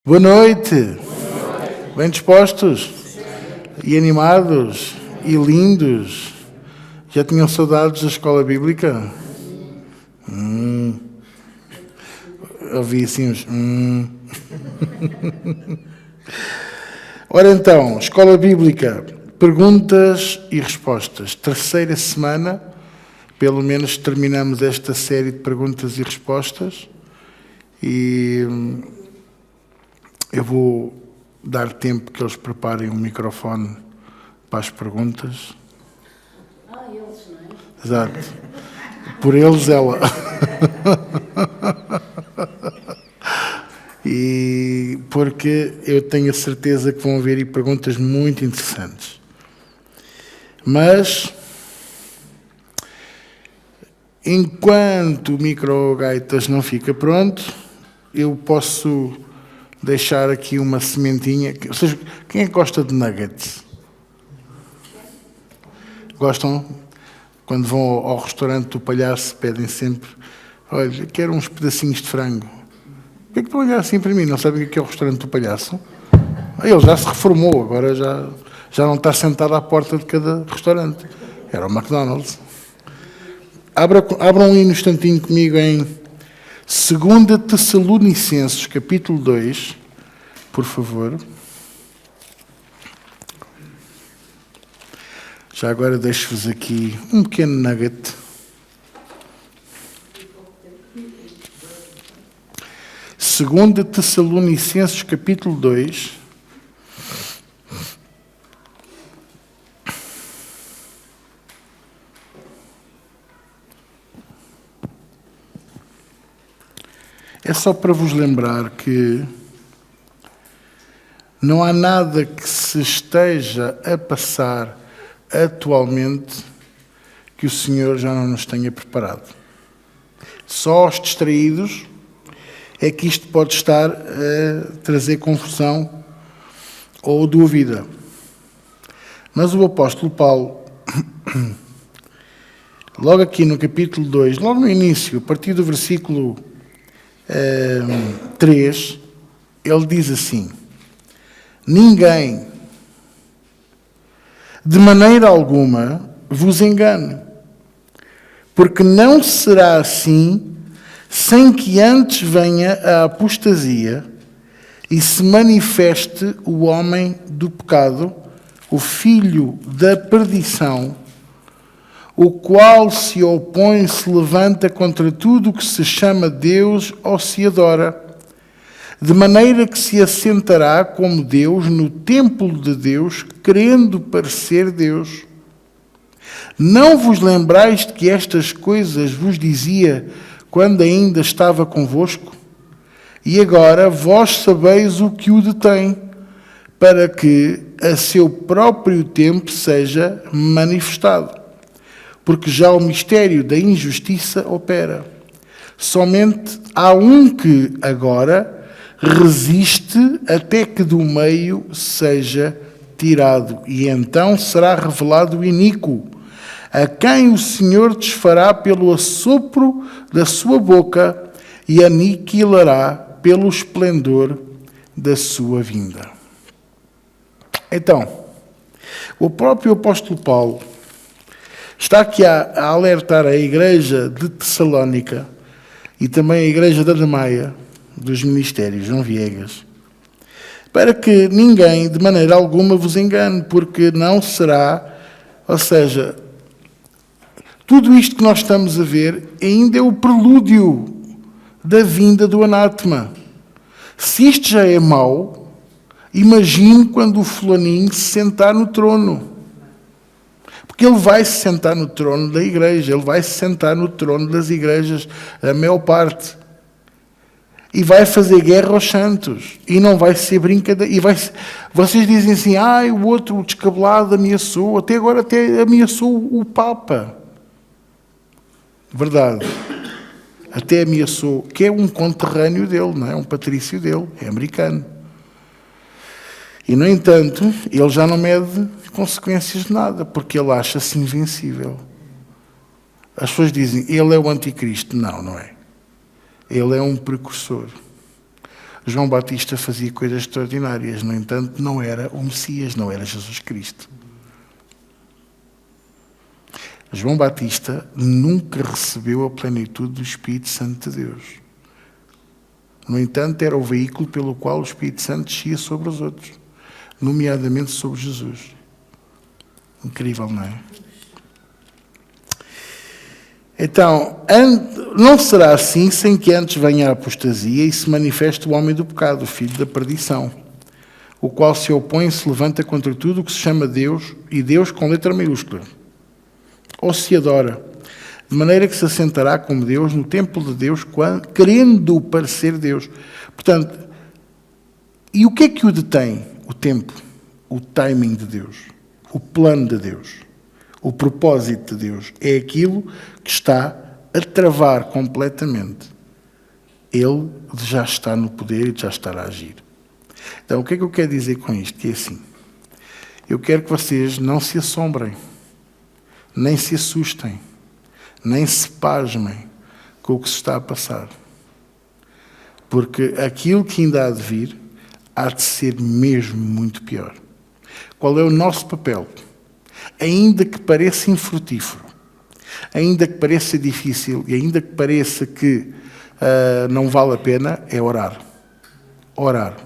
Boa noite. Bem dispostos? E animados? E lindos? Já tinham saudades da escola bíblica? Ouvi assim uns... Ora então, escola bíblica, perguntas e respostas. Terceira semana, pelo menos terminamos esta série de perguntas e respostas. E eu vou dar tempo que eles preparem um microfone para as perguntas. Eles, não é? Exato. Por eles, ela. E porque eu tenho a certeza que vão haver aí perguntas muito interessantes. Mas, enquanto o microgaitas não fica pronto, eu posso deixar aqui uma sementinha. Ou seja, quem é que gosta de nuggets? Gostam? Quando vão ao restaurante do palhaço, pedem sempre: olha, quero uns pedacinhos de frango. Por que é que estão a olhar assim para mim? Não sabem o que é o restaurante do palhaço? Ele já se reformou, agora já não está sentado à porta de cada restaurante. Era o McDonald's. Abram aí no instantinho comigo em 2 Tessalonicenses, capítulo 2, por favor. Já agora deixo-vos aqui um pequeno nugget. Segunda Tessalonicenses, capítulo 2. É só para vos lembrar que não há nada que se esteja a passar atualmente que o Senhor já não nos tenha preparado. Só aos distraídos é que isto pode estar a trazer confusão ou dúvida. Mas o apóstolo Paulo, logo aqui no capítulo 2, logo no início, a partir do versículo 3, ele diz assim: ninguém, de maneira alguma, vos engane, porque não será assim sem que antes venha a apostasia e se manifeste o homem do pecado, o filho da perdição, o qual se opõe, se levanta contra tudo o que se chama Deus ou se adora, de maneira que se assentará como Deus no templo de Deus, querendo parecer Deus. Não vos lembrais de que estas coisas vos dizia quando ainda estava convosco? E agora vós sabeis o que o detém, para que a seu próprio tempo seja manifestado. Porque já o mistério da injustiça opera. Somente há um que agora resiste até que do meio seja tirado, e então será revelado o iníquo, a quem o Senhor desfará pelo assopro da sua boca e aniquilará pelo esplendor da sua vinda. Então, o próprio apóstolo Paulo está aqui a alertar a igreja de Tessalónica e também a igreja da Adamaia, dos ministérios, não Viegas, para que ninguém, de maneira alguma, vos engane, porque não será, ou seja, tudo isto que nós estamos a ver ainda é o prelúdio da vinda do anátema. Se isto já é mau, imagine quando o fulaninho se sentar no trono. Porque ele vai se sentar no trono da igreja, ele vai se sentar no trono das igrejas, a maior parte. E vai fazer guerra aos santos. E não vai ser brincadeira. Vocês dizem assim: o outro, o descabelado, ameaçou. Até agora até ameaçou o Papa. Verdade. Até ameaçou, que é um conterrâneo dele, não é? Um patrício dele, é americano. E, no entanto, ele já não mede consequências de nada, porque ele acha-se invencível. As pessoas dizem: ele é o anticristo. Não, não é. Ele é um precursor. João Batista fazia coisas extraordinárias, no entanto, não era o Messias, não era Jesus Cristo. João Batista nunca recebeu a plenitude do Espírito Santo de Deus. No entanto, era o veículo pelo qual o Espírito Santo descia sobre os outros, nomeadamente sobre Jesus. Incrível, não é? Então, não será assim sem que antes venha a apostasia e se manifeste o homem do pecado, o filho da perdição, o qual se opõe e se levanta contra tudo o que se chama Deus, e Deus com letra maiúscula, ou se adora, de maneira que se assentará como Deus no templo de Deus, querendo parecer Deus. Portanto, e o que é que o detém? O tempo, o timing de Deus, o plano de Deus, o propósito de Deus. É aquilo que está a travar completamente. Ele já está no poder e já está a agir. Então, o que é que eu quero dizer com isto? Que é assim, eu quero que vocês não se assombrem, nem se assustem, nem se pasmem com o que se está a passar. Porque aquilo que ainda há de vir, há de ser mesmo muito pior. Qual é o nosso papel? Ainda que pareça infrutífero, ainda que pareça difícil, e ainda que pareça que não vale a pena, é orar. Orar.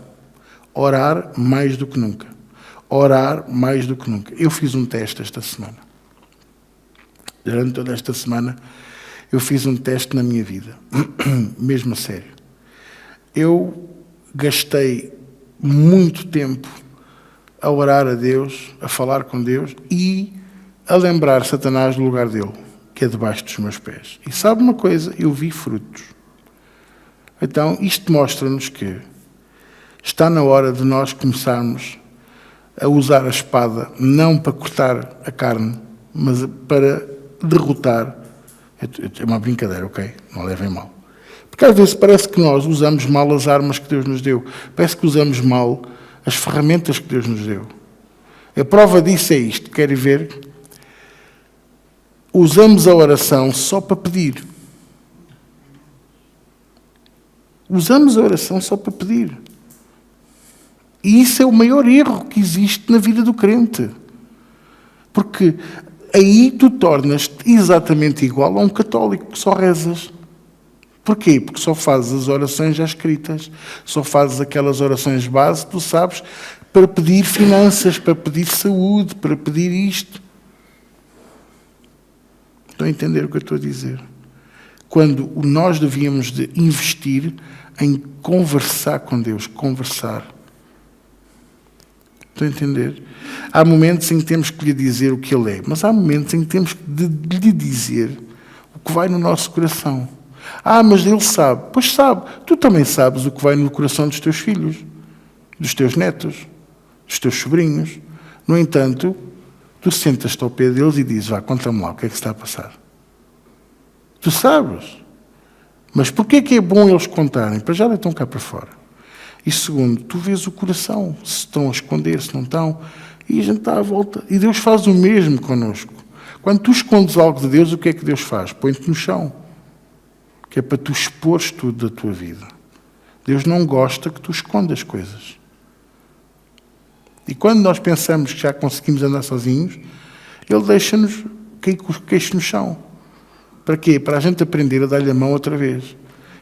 Orar mais do que nunca. Orar mais do que nunca. Eu fiz um teste esta semana. Durante toda esta semana, eu fiz um teste na minha vida. Mesmo a sério. Eu gastei muito tempo a orar a Deus, a falar com Deus e a lembrar Satanás do lugar dele, que é debaixo dos meus pés. E sabe uma coisa? Eu vi frutos. Então, isto mostra-nos que está na hora de nós começarmos a usar a espada, não para cortar a carne, mas para derrotar. É uma brincadeira, ok? Não levem mal. Porque às vezes parece que nós usamos mal as armas que Deus nos deu. Parece que usamos mal as ferramentas que Deus nos deu. A prova disso é isto. Querem ver? Usamos a oração só para pedir. Usamos a oração só para pedir. E isso é o maior erro que existe na vida do crente. Porque aí tu tornas-te exatamente igual a um católico que só rezas. Porquê? Porque só fazes as orações já escritas. Só fazes aquelas orações base, tu sabes, para pedir finanças, para pedir saúde, para pedir isto. Estão a entender o que eu estou a dizer? Quando nós devíamos de investir em conversar com Deus, conversar. Estão a entender? Há momentos em que temos que lhe dizer o que Ele é, mas há momentos em que temos de lhe dizer o que vai no nosso coração. Ah, mas Ele sabe. Pois sabe. Tu também sabes o que vai no coração dos teus filhos, dos teus netos, dos teus sobrinhos. No entanto, tu sentas-te ao pé deles e dizes, vá, conta-me lá, o que é que está a passar? Tu sabes. Mas porquê é que é bom eles contarem? Para já estão cá para fora. E segundo, tu vês o coração, se estão a esconder, se não estão, e a gente está à volta. E Deus faz o mesmo connosco. Quando tu escondes algo de Deus, o que é que Deus faz? Põe-te no chão. Que é para tu expores tudo da tua vida. Deus não gosta que tu escondas coisas. E quando nós pensamos que já conseguimos andar sozinhos, Ele deixa-nos cair com os queixos no chão. Para quê? Para a gente aprender a dar-lhe a mão outra vez.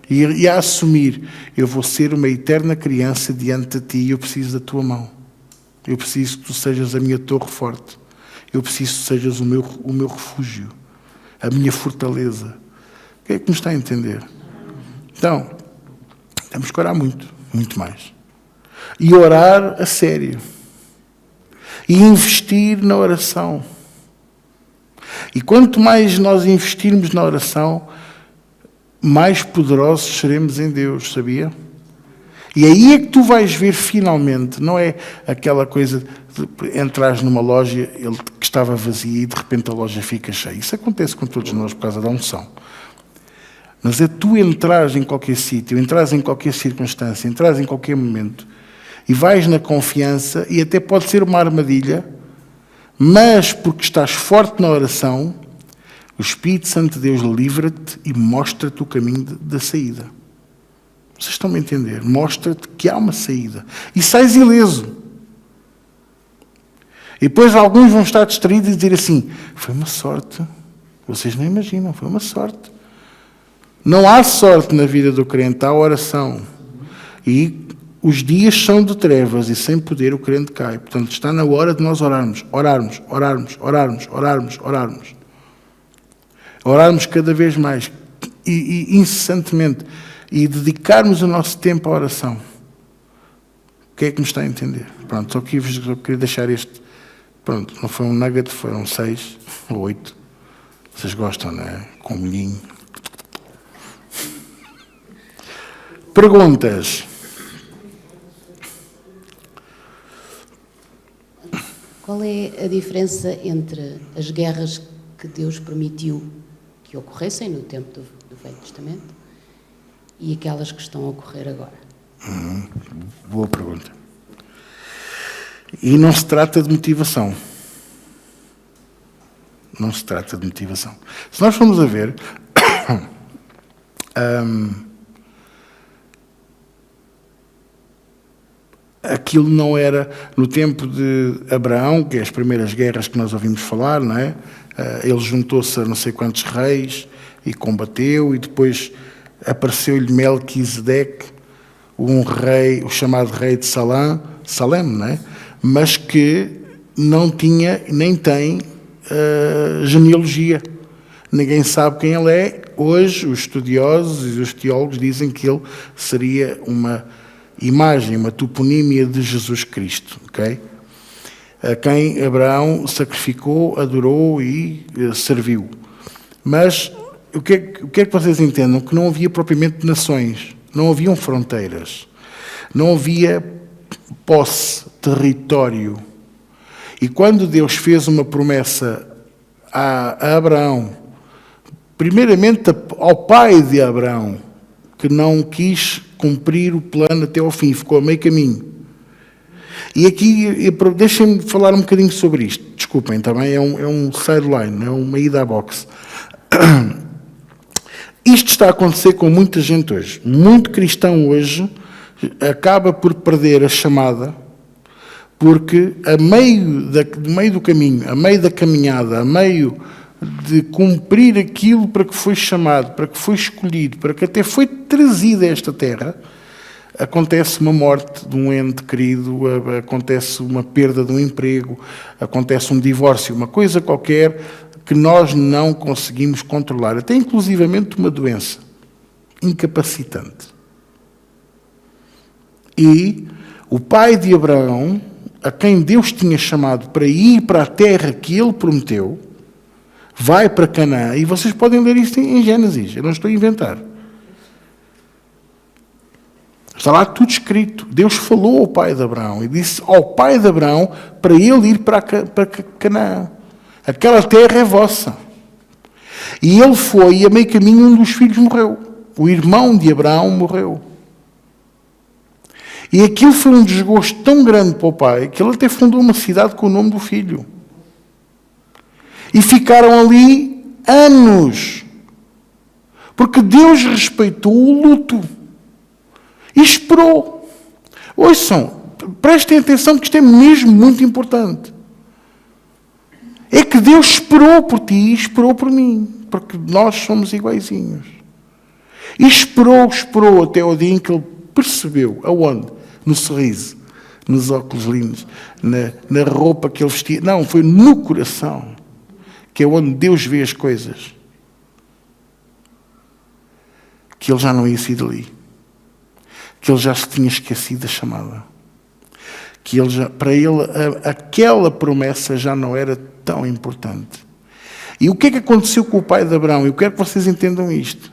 E a assumir, eu vou ser uma eterna criança diante de ti e eu preciso da tua mão. Eu preciso que tu sejas a minha torre forte. Eu preciso que sejas o meu refúgio, a minha fortaleza. O que é que nos está a entender? Então, temos que orar muito, muito mais. E orar a sério. E investir na oração. E quanto mais nós investirmos na oração, mais poderosos seremos em Deus, sabia? E aí é que tu vais ver finalmente, não é aquela coisa de entrares numa loja que estava vazia e de repente a loja fica cheia. Isso acontece com todos nós por causa da unção. Mas é tu entrares em qualquer sítio, entrares em qualquer circunstância, entrares em qualquer momento e vais na confiança, e até pode ser uma armadilha, mas porque estás forte na oração, o Espírito Santo de Deus livra-te e mostra-te o caminho da saída. Vocês estão a entender? Mostra-te que há uma saída. E sais ileso. E depois alguns vão estar distraídos e dizer assim, foi uma sorte. Vocês não imaginam, foi uma sorte. Não há sorte na vida do crente, há oração. E os dias são de trevas e sem poder o crente cai. Portanto, está na hora de nós orarmos. Orarmos cada vez mais e incessantemente. E dedicarmos o nosso tempo à oração. O que é que me está a entender? Pronto, só queria deixar este. Pronto, não foi um nugget, foram 6 ou 8. Vocês gostam, não é? Com molhinho. Perguntas? Qual é a diferença entre as guerras que Deus permitiu que ocorressem no tempo do Velho Testamento e aquelas que estão a ocorrer agora? Boa pergunta. E não se trata de motivação. Não se trata de motivação. Se nós formos a ver, aquilo não era no tempo de Abraão, que é as primeiras guerras que nós ouvimos falar, não é? Ele juntou-se a não sei quantos reis e combateu, e depois apareceu-lhe Melquisedeque, um rei, o chamado rei de Salém, não é? Mas que não tinha, nem tem genealogia. Ninguém sabe quem ele é. Hoje, os estudiosos e os teólogos dizem que ele seria uma imagem, uma toponímia de Jesus Cristo, ok? A quem Abraão sacrificou, adorou e serviu. Mas o que é que vocês entendam? Que não havia propriamente nações, não haviam fronteiras, não havia posse, território. E quando Deus fez uma promessa a Abraão, primeiramente ao pai de Abraão, que não quis cumprir o plano até ao fim, ficou a meio caminho. E aqui, deixem-me falar um bocadinho sobre isto. Desculpem, também é um sideline, é uma ida à boxe. Isto está a acontecer com muita gente hoje. Muito cristão hoje acaba por perder a chamada, porque a meio do caminho, a meio da caminhada, a meio de cumprir aquilo para que foi chamado, para que foi escolhido, para que até foi trazido a esta terra, acontece uma morte de um ente querido, acontece uma perda de um emprego, acontece um divórcio, uma coisa qualquer que nós não conseguimos controlar, até inclusivamente uma doença incapacitante. E o pai de Abraão, a quem Deus tinha chamado para ir para a terra que ele prometeu, vai para Canaã, e vocês podem ler isto em Gênesis, eu não estou a inventar. Está lá tudo escrito. Deus falou ao pai de Abraão e disse ao pai de Abraão para ele ir para Canaã. Aquela terra é vossa. E ele foi, e a meio caminho um dos filhos morreu. O irmão de Abraão morreu. E aquilo foi um desgosto tão grande para o pai que ele até fundou uma cidade com o nome do filho. E ficaram ali anos. Porque Deus respeitou o luto. E esperou. Ouçam, prestem atenção que isto é mesmo muito importante. É que Deus esperou por ti e esperou por mim. Porque nós somos iguaizinhos. E esperou até o dia em que ele percebeu. Aonde? No sorriso, nos óculos lindos, na roupa que ele vestia. Não, foi no coração. Que é onde Deus vê as coisas. Que ele já não ia sair dali. Que ele já se tinha esquecido da chamada. Que para ele, aquela promessa já não era tão importante. E o que é que aconteceu com o pai de Abraão? Eu quero que vocês entendam isto.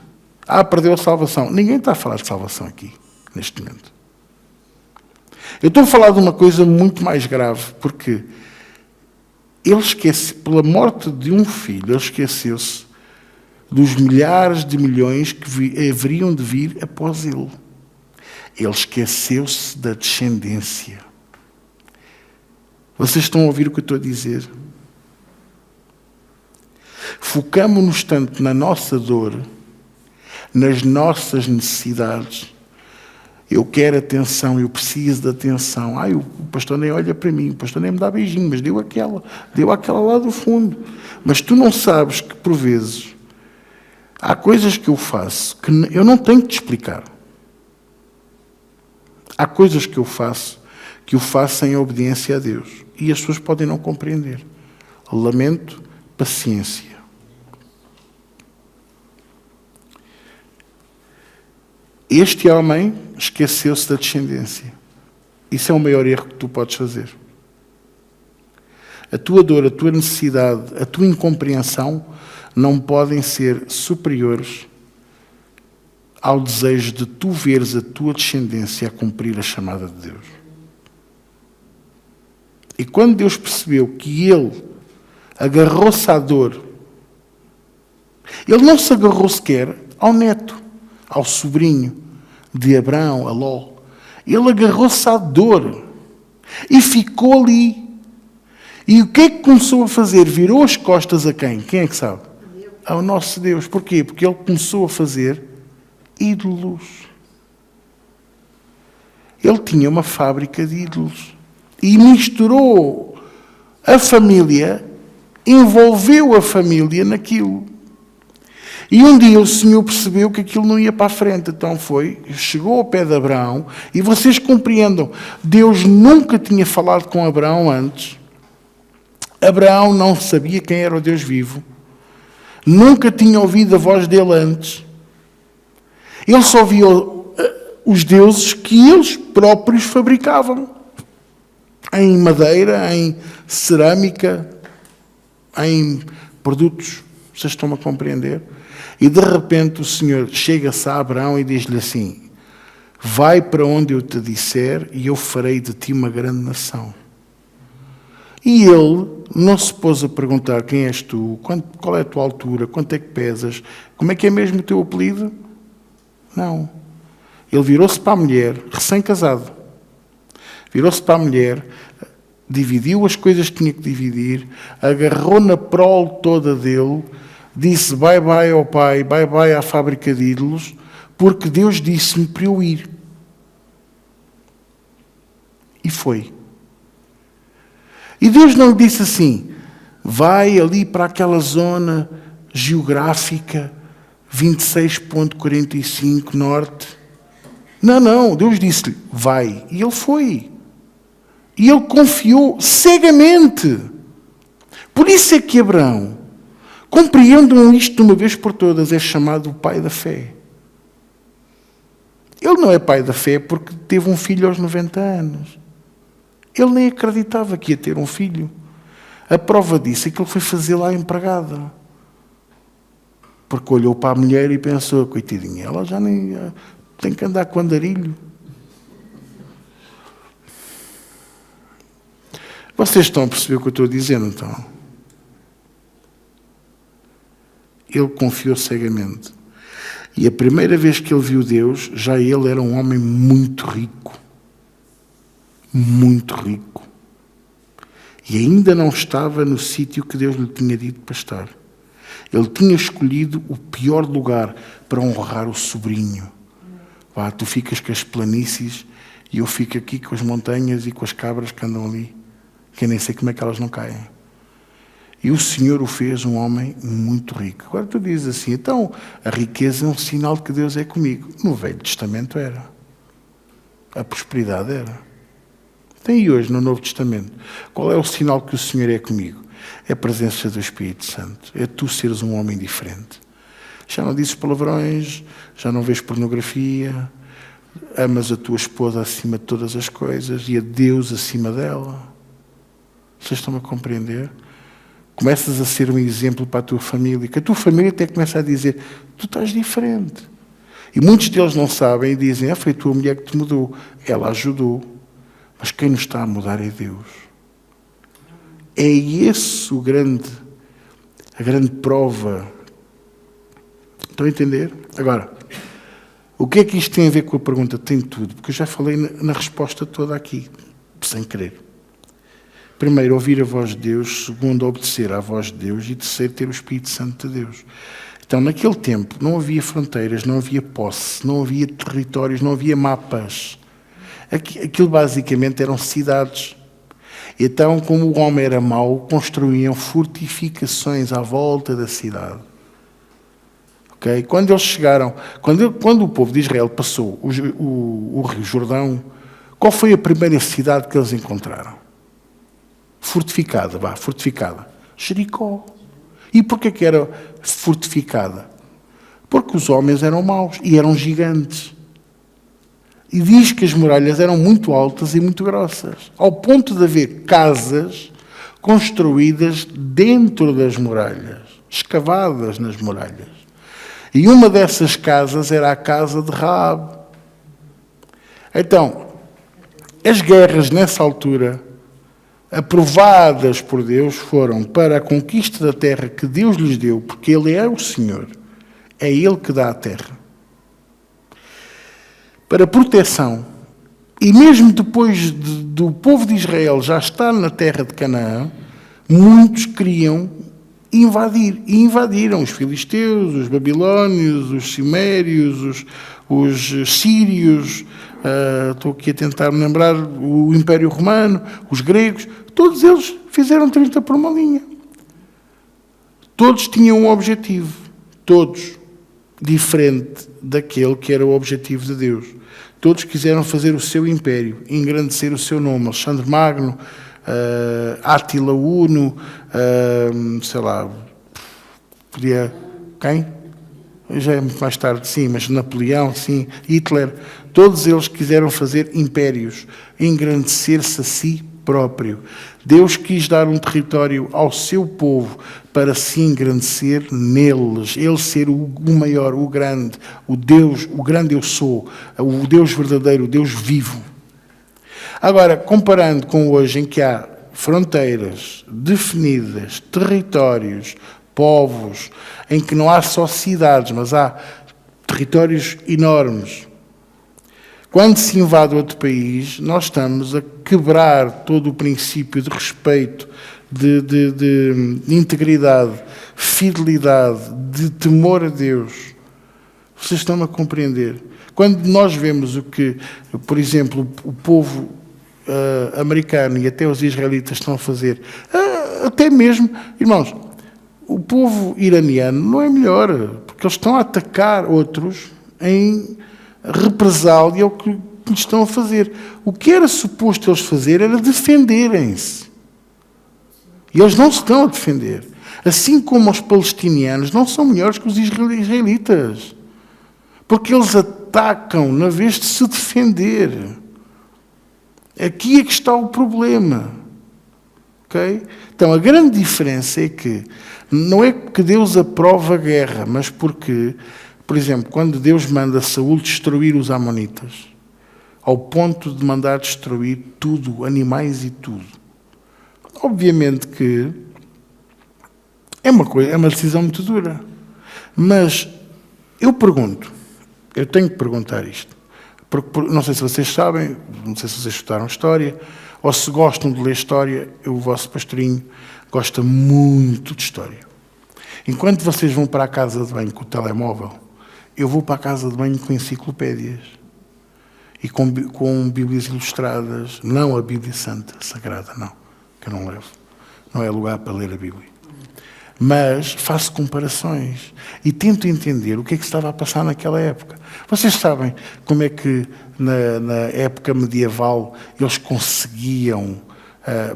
Perdeu a salvação. Ninguém está a falar de salvação aqui, neste momento. Eu estou a falar de uma coisa muito mais grave, porque ele pela morte de um filho, ele esqueceu-se dos milhares de milhões que haveriam de vir após ele. Ele esqueceu-se da descendência. Vocês estão a ouvir o que eu estou a dizer? Focamo-nos tanto na nossa dor, nas nossas necessidades, Eu quero atenção, eu preciso de atenção. O pastor nem olha para mim, o pastor nem me dá beijinho, mas deu aquela lá do fundo. Mas tu não sabes que, por vezes, há coisas que eu faço que eu não tenho que te explicar. Há coisas que eu faço em obediência a Deus. E as pessoas podem não compreender. Lamento, paciência. Este homem esqueceu-se da descendência. Isso é o maior erro que tu podes fazer. A tua dor, a tua necessidade, a tua incompreensão não podem ser superiores ao desejo de tu veres a tua descendência a cumprir a chamada de Deus. E quando Deus percebeu que ele agarrou-se à dor, ele não se agarrou sequer ao neto, ao sobrinho de Abraão, a Ló. Ele agarrou-se à dor e ficou ali. E o que é que começou a fazer? Virou as costas a quem? Quem é que sabe? Ao nosso Deus. Porquê? Porque ele começou a fazer ídolos. Ele tinha uma fábrica de ídolos. E misturou a família, envolveu a família naquilo. E um dia o Senhor percebeu que aquilo não ia para a frente. Então chegou ao pé de Abraão, e vocês compreendam, Deus nunca tinha falado com Abraão antes. Abraão não sabia quem era o Deus vivo. Nunca tinha ouvido a voz dele antes. Ele só via os deuses que eles próprios fabricavam. Em madeira, em cerâmica, em produtos. Vocês estão a compreender? E de repente o Senhor chega-se a Abraão e diz-lhe assim: vai para onde eu te disser e eu farei de ti uma grande nação. E ele não se pôs a perguntar: quem és tu? Qual é a tua altura? Quanto é que pesas? Como é que é mesmo o teu apelido? Não. Ele virou-se para a mulher, recém-casado. Virou-se para a mulher, dividiu as coisas que tinha que dividir, agarrou na prole toda dele, disse bye-bye ao pai, bye-bye à fábrica de ídolos, porque Deus disse-me para eu ir. E foi. E Deus não lhe disse assim: vai ali para aquela zona geográfica 26.45 norte. Não, Deus disse-lhe: vai. E ele foi. E ele confiou cegamente. Por isso é que Abraão, compreendam isto de uma vez por todas, é chamado o pai da fé. Ele não é pai da fé porque teve um filho aos 90 anos. Ele nem acreditava que ia ter um filho. A prova disso é que ele foi fazer lá a empregada. Porque olhou para a mulher e pensou: coitadinha, ela já nem tem que andar com andarilho. Vocês estão a perceber o que eu estou a dizer, então? Ele confiou cegamente. E a primeira vez que ele viu Deus, já ele era um homem muito rico. Muito rico. E ainda não estava no sítio que Deus lhe tinha dito para estar. Ele tinha escolhido o pior lugar para honrar o sobrinho. Vá, tu ficas com as planícies e eu fico aqui com as montanhas e com as cabras que andam ali, que eu nem sei como é que elas não caem. E o Senhor o fez um homem muito rico. Agora tu dizes assim: então a riqueza é um sinal de que Deus é comigo. No Velho Testamento era. A prosperidade era. Tem e hoje no Novo Testamento. Qual é o sinal que o Senhor é comigo? É a presença do Espírito Santo. É tu seres um homem diferente. Já não dizes palavrões, já não vês pornografia, amas a tua esposa acima de todas as coisas e a Deus acima dela. Vocês estão a compreender? Começas a ser um exemplo para a tua família, que a tua família até começa a dizer: tu estás diferente. E muitos deles não sabem e dizem: foi a tua mulher que te mudou. Ela ajudou. Mas quem nos está a mudar é Deus. É esse a grande prova. Estão a entender? Agora, o que é que isto tem a ver com a pergunta? Tem tudo, porque eu já falei na resposta toda aqui, sem querer. Primeiro, ouvir a voz de Deus. Segundo, obedecer à voz de Deus. E terceiro, ter o Espírito Santo de Deus. Então, naquele tempo, não havia fronteiras, não havia posse, não havia territórios, não havia mapas. Aquilo basicamente eram cidades. Então, como o homem era mau, construíam fortificações à volta da cidade. Okay? Quando eles chegaram, quando o povo de Israel passou o Rio Jordão, qual foi a primeira cidade que eles encontraram? Fortificada. Jericó. E porquê que era fortificada? Porque os homens eram maus e eram gigantes. E diz que as muralhas eram muito altas e muito grossas, ao ponto de haver casas construídas dentro das muralhas, escavadas nas muralhas. E uma dessas casas era a casa de Raabe. Então, as guerras nessa altura, aprovadas por Deus, foram para a conquista da terra que Deus lhes deu, porque Ele é o Senhor, é Ele que dá a terra. Para proteção, e mesmo depois do povo de Israel já estar na terra de Canaã, muitos queriam invadir, e invadiram os filisteus, os babilónios, os cimérios, os sírios, estou aqui a tentar me lembrar, o Império Romano, os gregos, todos eles fizeram 30 por uma linha. Todos tinham um objetivo, todos diferente daquele que era o objetivo de Deus. Todos quiseram fazer o seu império, engrandecer o seu nome. Alexandre Magno, Átila Uno, sei lá, podia... Quem? Já é muito mais tarde, sim, mas Napoleão, sim, Hitler. Todos eles quiseram fazer impérios, engrandecer-se a si próprio. Deus quis dar um território ao seu povo para se engrandecer neles, Ele ser o maior, o grande, o Deus, o grande eu sou, o Deus verdadeiro, o Deus vivo. Agora, comparando com hoje, em que há fronteiras definidas, territórios, povos, em que não há só cidades, mas há territórios enormes. Quando se invade outro país, nós estamos a quebrar todo o princípio de respeito, de integridade, fidelidade, de temor a Deus. Vocês estão a compreender? Quando nós vemos o que, por exemplo, o povo americano e até os israelitas estão a fazer, até mesmo, irmãos, o povo iraniano não é melhor, porque eles estão a atacar outros em represália ao que lhes estão a fazer. O que era suposto eles fazer era defenderem-se. E eles não se estão a defender. Assim como os palestinianos não são melhores que os israelitas. Porque eles atacam na vez de se defender. Aqui é que está o problema. Okay? Então, a grande diferença é que não é que Deus aprova a guerra, mas porque, por exemplo, quando Deus manda Saúl destruir os amonitas, ao ponto de mandar destruir tudo, animais e tudo. Obviamente que é uma decisão muito dura. Mas eu tenho que perguntar isto. Porque, não sei se vocês sabem, não sei se vocês estudaram história, ou se gostam de ler história, o vosso pastorinho gosta muito de história. Enquanto vocês vão para a casa de banho com o telemóvel, eu vou para a casa de banho com enciclopédias e com Bíblias ilustradas, não a Bíblia Santa, Sagrada, não, que eu não levo. Não é lugar para ler a Bíblia. Mas faço comparações e tento entender o que é que estava a passar naquela época. Vocês sabem como é que na época medieval eles conseguiam,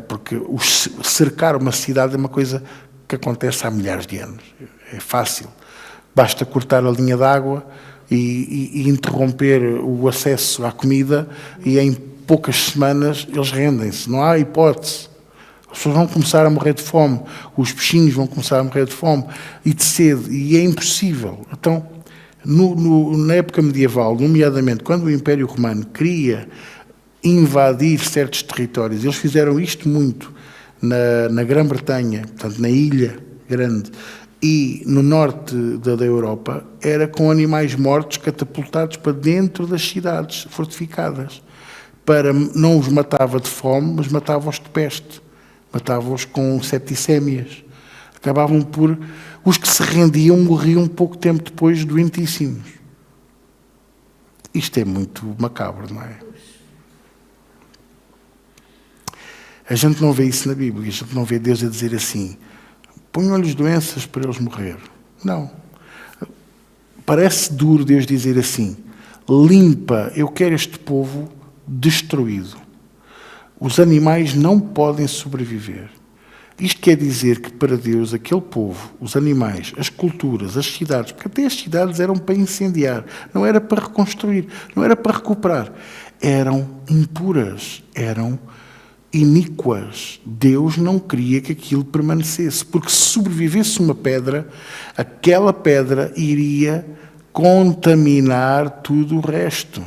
porque cercar uma cidade é uma coisa que acontece há milhares de anos. É fácil. Basta cortar a linha d'água e interromper o acesso à comida e em poucas semanas eles rendem-se. Não há hipótese. As pessoas vão começar a morrer de fome, os peixinhos vão começar a morrer de fome e de sede, e é impossível. Então, na época medieval, nomeadamente quando o Império Romano queria invadir certos territórios, eles fizeram isto muito na Grã-Bretanha, portanto, na Ilha Grande, e no norte da Europa, era com animais mortos catapultados para dentro das cidades fortificadas. Não os matava de fome, mas matava-os de peste. Matava-os com septicémias. Acabavam por... Os que se rendiam morriam pouco tempo depois, doentíssimos. Isto é muito macabro, não é? A gente não vê isso na Bíblia. A gente não vê Deus a dizer assim: ponham-lhes doenças para eles morrer. Não. Parece duro Deus dizer assim: limpa, eu quero este povo destruído. Os animais não podem sobreviver. Isto quer dizer que para Deus aquele povo, os animais, as culturas, as cidades, porque até as cidades eram para incendiar, não era para reconstruir, não era para recuperar, eram impuras, eram iníquas. Deus não queria que aquilo permanecesse, porque se sobrevivesse uma pedra, aquela pedra iria contaminar tudo o resto.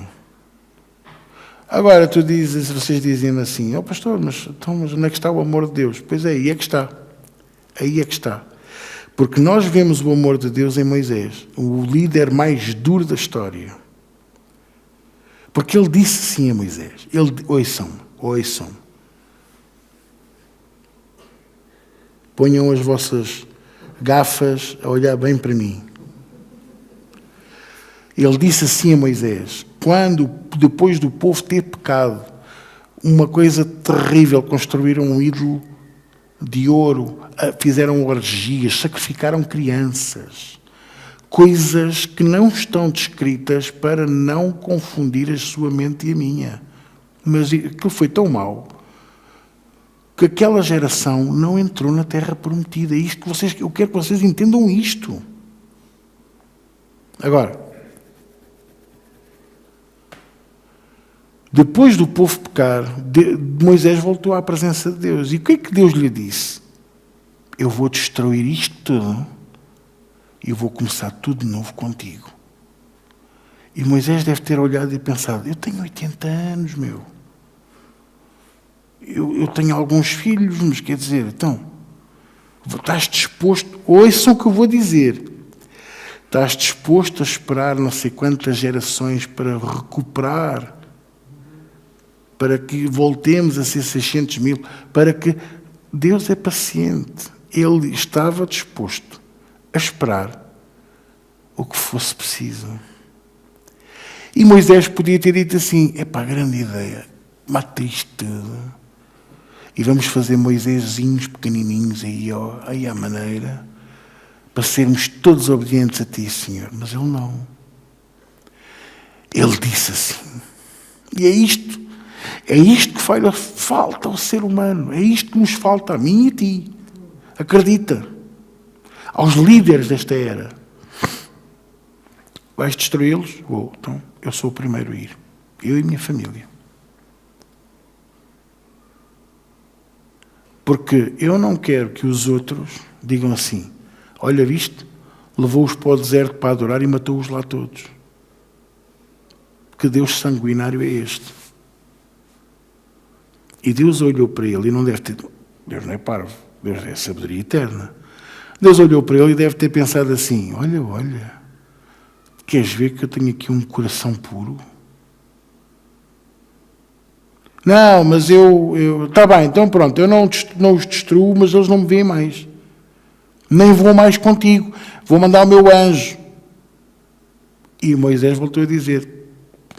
Agora, vocês dizem assim: pastor, mas onde é que está o amor de Deus? Pois é, aí é que está. Aí é que está. Porque nós vemos o amor de Deus em Moisés, o líder mais duro da história. Porque ele disse assim a Moisés: ouçam. Ponham as vossas gafas a olhar bem para mim. Ele disse assim a Moisés, depois do povo ter pecado, uma coisa terrível, construíram um ídolo de ouro, fizeram orgias, sacrificaram crianças, coisas que não estão descritas para não confundir a sua mente e a minha. Mas aquilo foi tão mau que aquela geração não entrou na terra prometida. Eu quero que vocês entendam isto. Agora, depois do povo pecar, Moisés voltou à presença de Deus. E o que é que Deus lhe disse? Eu vou destruir isto tudo e vou começar tudo de novo contigo. E Moisés deve ter olhado e pensado: eu tenho 80 anos, meu. Eu tenho alguns filhos, mas quer dizer, então, estás disposto, ouçam o que eu vou dizer, estás disposto a esperar não sei quantas gerações para recuperar, para que voltemos a ser 600 mil, para que... Deus é paciente. Ele estava disposto a esperar o que fosse preciso. E Moisés podia ter dito assim: grande ideia, mata isto tudo e vamos fazer Moisésinhos pequenininhos aí à maneira, para sermos todos obedientes a ti, Senhor. Mas ele não. Ele disse assim. E é isto que falta ao ser humano. É isto que nos falta a mim e a ti. Acredita. Aos líderes desta era. Vais destruí-los? Vou. Então, eu sou o primeiro a ir. Eu e a minha família. Porque eu não quero que os outros digam assim: olha, viste? Levou-os para o deserto para adorar e matou-os lá todos. Que Deus sanguinário é este? E Deus olhou para ele e não deve ter... Deus não é parvo, Deus é sabedoria eterna. Deus olhou para ele e deve ter pensado assim: olha, queres ver que eu tenho aqui um coração puro? Não, mas está bem, então pronto, eu não os destruo, mas eles não me veem mais. Nem vou mais contigo, vou mandar o meu anjo. E Moisés voltou a dizer: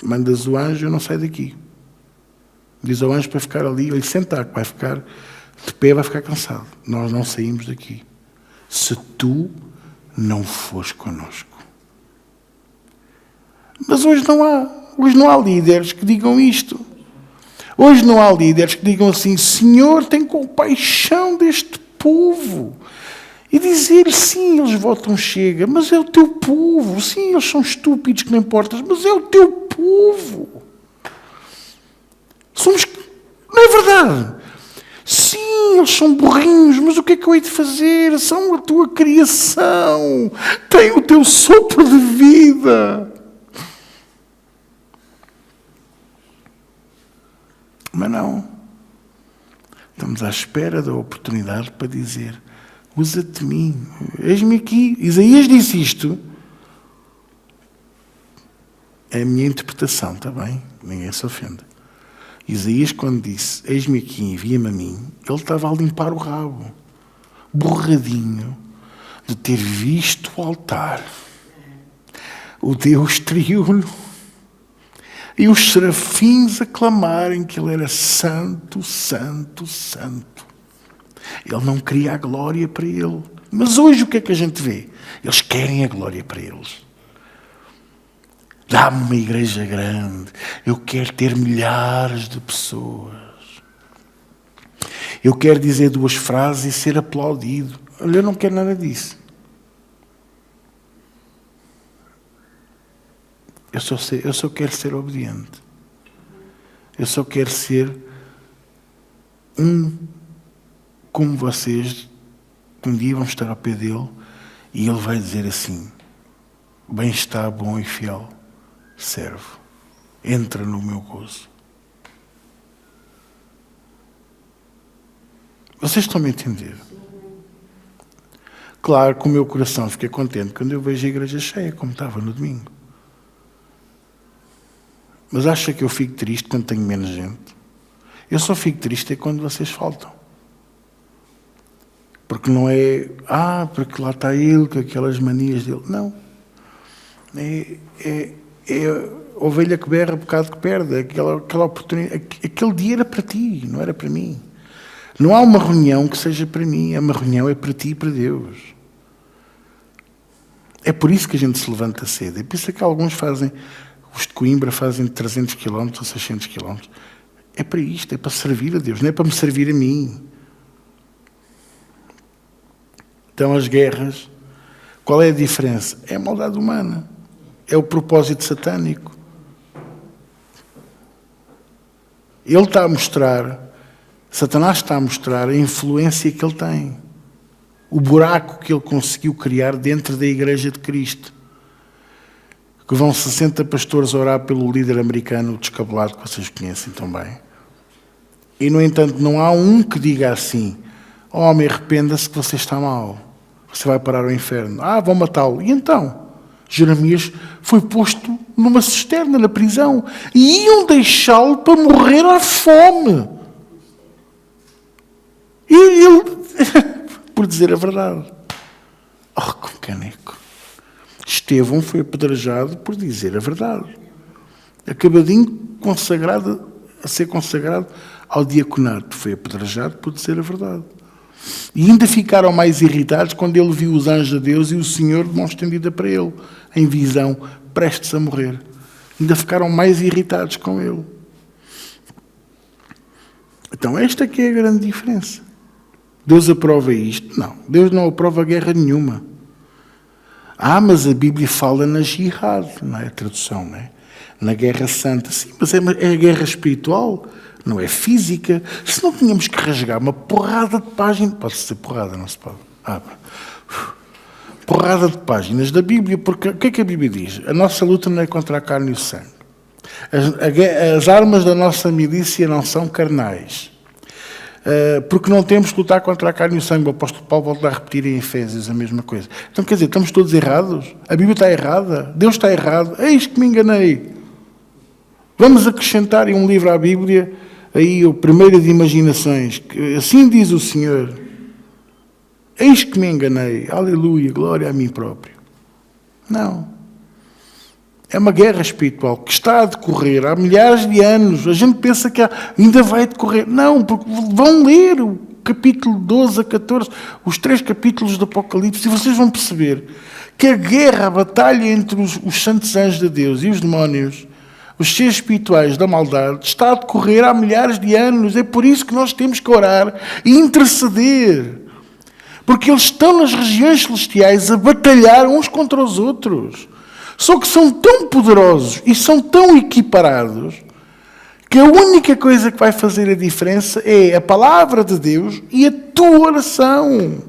mandas o anjo, eu não saio daqui. Diz ao anjo para ficar ali, ele sentar, que vai ficar de pé, vai ficar cansado. Nós não saímos daqui se tu não fores connosco. Mas hoje não há líderes que digam isto. Hoje não há líderes que digam assim: Senhor, tem compaixão deste povo. E dizer: sim, eles votam Chega, mas é o teu povo. Sim, eles são estúpidos, que não importas, mas é o teu povo. Não é verdade? Sim, eles são burrinhos, mas o que é que eu hei de fazer? São a tua criação. Têm o teu sopro de vida. Mas não. Estamos à espera da oportunidade para dizer: usa-te de mim. Eis-me aqui. Isaías disse isto. É a minha interpretação, está bem? Ninguém se ofenda. Isaías, quando disse: eis-me aqui, envia-me a mim, ele estava a limpar o rabo. borradinho de ter visto o altar, o Deus triuno, e os serafins a clamarem que ele era santo, santo, santo. Ele não queria a glória para ele. Mas hoje o que é que a gente vê? Eles querem a glória para eles. Dá-me uma igreja grande. Eu quero ter milhares de pessoas. Eu quero dizer 2 frases e ser aplaudido. Olha, eu não quero nada disso. Eu só quero ser obediente. Eu só quero ser como vocês, que um dia vão estar ao pé dele e ele vai dizer assim: bem está, bom e fiel servo, entra no meu gozo. Vocês estão a me entender? Claro que o meu coração fica contente quando eu vejo a igreja cheia, como estava no domingo. Mas acha que eu fico triste quando tenho menos gente? Eu só fico triste quando vocês faltam. Porque não é, porque lá está ele, com aquelas manias dele. Não. É a ovelha que berra, bocado que perde. Aquela oportunidade. Aquele dia era para ti, não era para mim. Não há uma reunião que seja para mim. Uma reunião é para ti e para Deus. É por isso que a gente se levanta cedo. É por isso que alguns fazem, os de Coimbra fazem 300 km ou 600 km. É para isto, é para servir a Deus, não é para me servir a mim. Então as guerras, qual é a diferença? É a maldade humana. É o propósito satânico. Ele está a mostrar, Satanás está a mostrar a influência que ele tem. O buraco que ele conseguiu criar dentro da Igreja de Cristo. Que vão 60 pastores orar pelo líder americano descabelado, que vocês conhecem tão bem. E, no entanto, não há um que diga assim: homem, arrependa-se que você está mal. Você vai parar ao inferno. Vão matá-lo. E então? Jeremias foi posto numa cisterna, na prisão. E iam deixá-lo para morrer à fome. E ele, por dizer a verdade. Que caneco. Estevão foi apedrejado por dizer a verdade. Acabadinho a ser consagrado ao diaconato. Foi apedrejado por dizer a verdade. E ainda ficaram mais irritados quando ele viu os anjos de Deus e o Senhor de mão estendida para ele, em visão, prestes a morrer. Ainda ficaram mais irritados com ele. Então esta aqui é a grande diferença. Deus aprova isto? Não. Deus não aprova guerra nenhuma. Mas a Bíblia fala na jihad, não é a tradução, não é? Na guerra santa. Sim, mas é a guerra espiritual. Não é física. Se não tínhamos que rasgar uma porrada de páginas... Pode-se dizer porrada, não se pode? Porrada de páginas da Bíblia, porque o que é que a Bíblia diz? A nossa luta não é contra a carne e o sangue. As armas da nossa milícia não são carnais. Porque não temos que lutar contra a carne e o sangue. O apóstolo Paulo volta a repetir em Efésios a mesma coisa. Então, quer dizer, estamos todos errados? A Bíblia está errada? Deus está errado? Eis que me enganei. Vamos acrescentar em um livro à Bíblia... Aí, o primeiro de imaginações, que assim diz o Senhor: eis que me enganei, aleluia, glória a mim próprio. Não. É uma guerra espiritual que está a decorrer há milhares de anos. A gente pensa que ainda vai decorrer. Não, porque vão ler o capítulo 12 a 14, os 3 capítulos do Apocalipse, e vocês vão perceber que a guerra, a batalha entre os santos anjos de Deus e os demónios, os seres espirituais da maldade, está a decorrer há milhares de anos. É por isso que nós temos que orar e interceder. Porque eles estão nas regiões celestiais a batalhar uns contra os outros. Só que são tão poderosos e são tão equiparados que a única coisa que vai fazer a diferença é a palavra de Deus e a tua oração.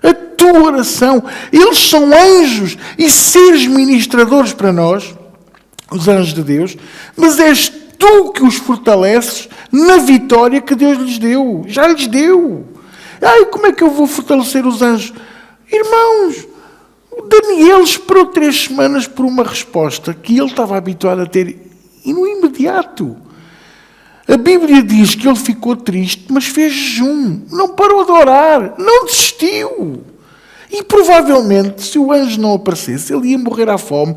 A tua oração. Eles são anjos e seres ministradores para nós, os anjos de Deus, mas és tu que os fortaleces na vitória que Deus lhes deu. Já lhes deu. Como é que eu vou fortalecer os anjos? Irmãos, o Daniel esperou 3 semanas por uma resposta que ele estava habituado a ter e no imediato. A Bíblia diz que ele ficou triste, mas fez jejum. Não parou de orar. Não desistiu. E provavelmente, se o anjo não aparecesse, ele ia morrer à fome,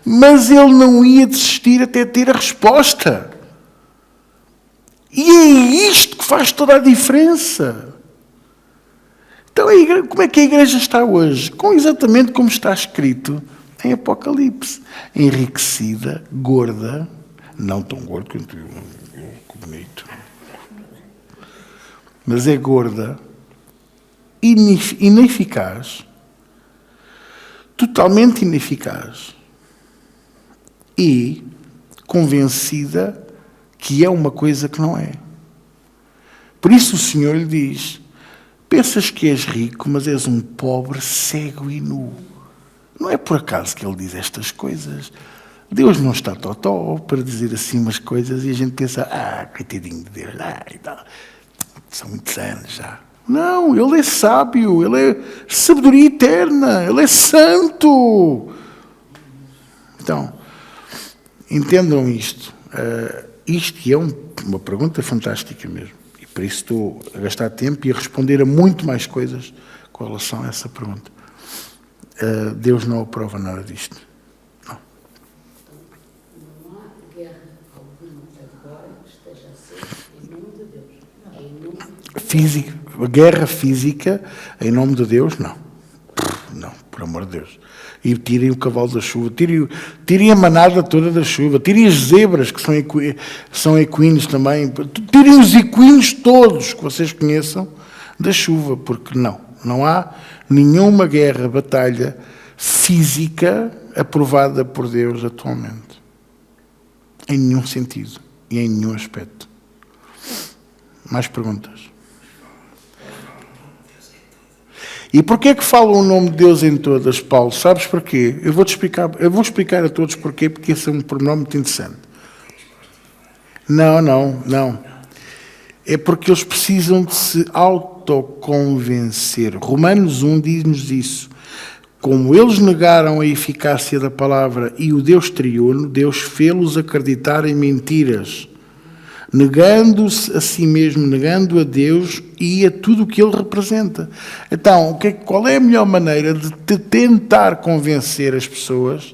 mas ele não ia desistir até ter a resposta. E é isto que faz toda a diferença. Então, como é que a igreja está hoje? Exatamente como está escrito em Apocalipse. Enriquecida, gorda, não tão gorda quanto eu, bonito, mas é gorda, ineficaz, totalmente ineficaz e convencida que é uma coisa que não é. Por isso o Senhor lhe diz: pensas que és rico, mas és um pobre, cego e nu. Não é por acaso que ele diz estas coisas. Deus não está totó para dizer assim umas coisas e a gente pensa: coitadinho de Deus, e tal. São muitos anos já. Não, ele é sábio, ele é sabedoria eterna, ele é santo. Então, entendam isto. Isto é uma pergunta fantástica mesmo. E por isso estou a gastar tempo e a responder a muito mais coisas com relação a essa pergunta. Deus não aprova nada disto. Não. Não há guerra alguma agora que esteja a ser em nome de Deus. É em nome de Deus. Física, guerra física em nome de Deus, não. Não, por amor de Deus. E tirem o cavalo da chuva, tirem a manada toda da chuva, tirem as zebras, que são equinos também, tirem os equinos todos que vocês conheçam da chuva, porque não há nenhuma guerra, batalha física aprovada por Deus atualmente. Em nenhum sentido e em nenhum aspecto. Mais perguntas? E porquê é que fala o nome de Deus em todas, Paulo? Sabes porquê? Eu vou explicar a todos porquê, porque esse é um pormenor muito interessante. Não. É porque eles precisam de se autoconvencer. Romanos 1 diz-nos isso. Como eles negaram a eficácia da palavra e o Deus triuno, Deus fê-los acreditar em mentiras, negando-se a si mesmo, negando a Deus e a tudo o que Ele representa. Então, qual é a melhor maneira de te tentar convencer as pessoas,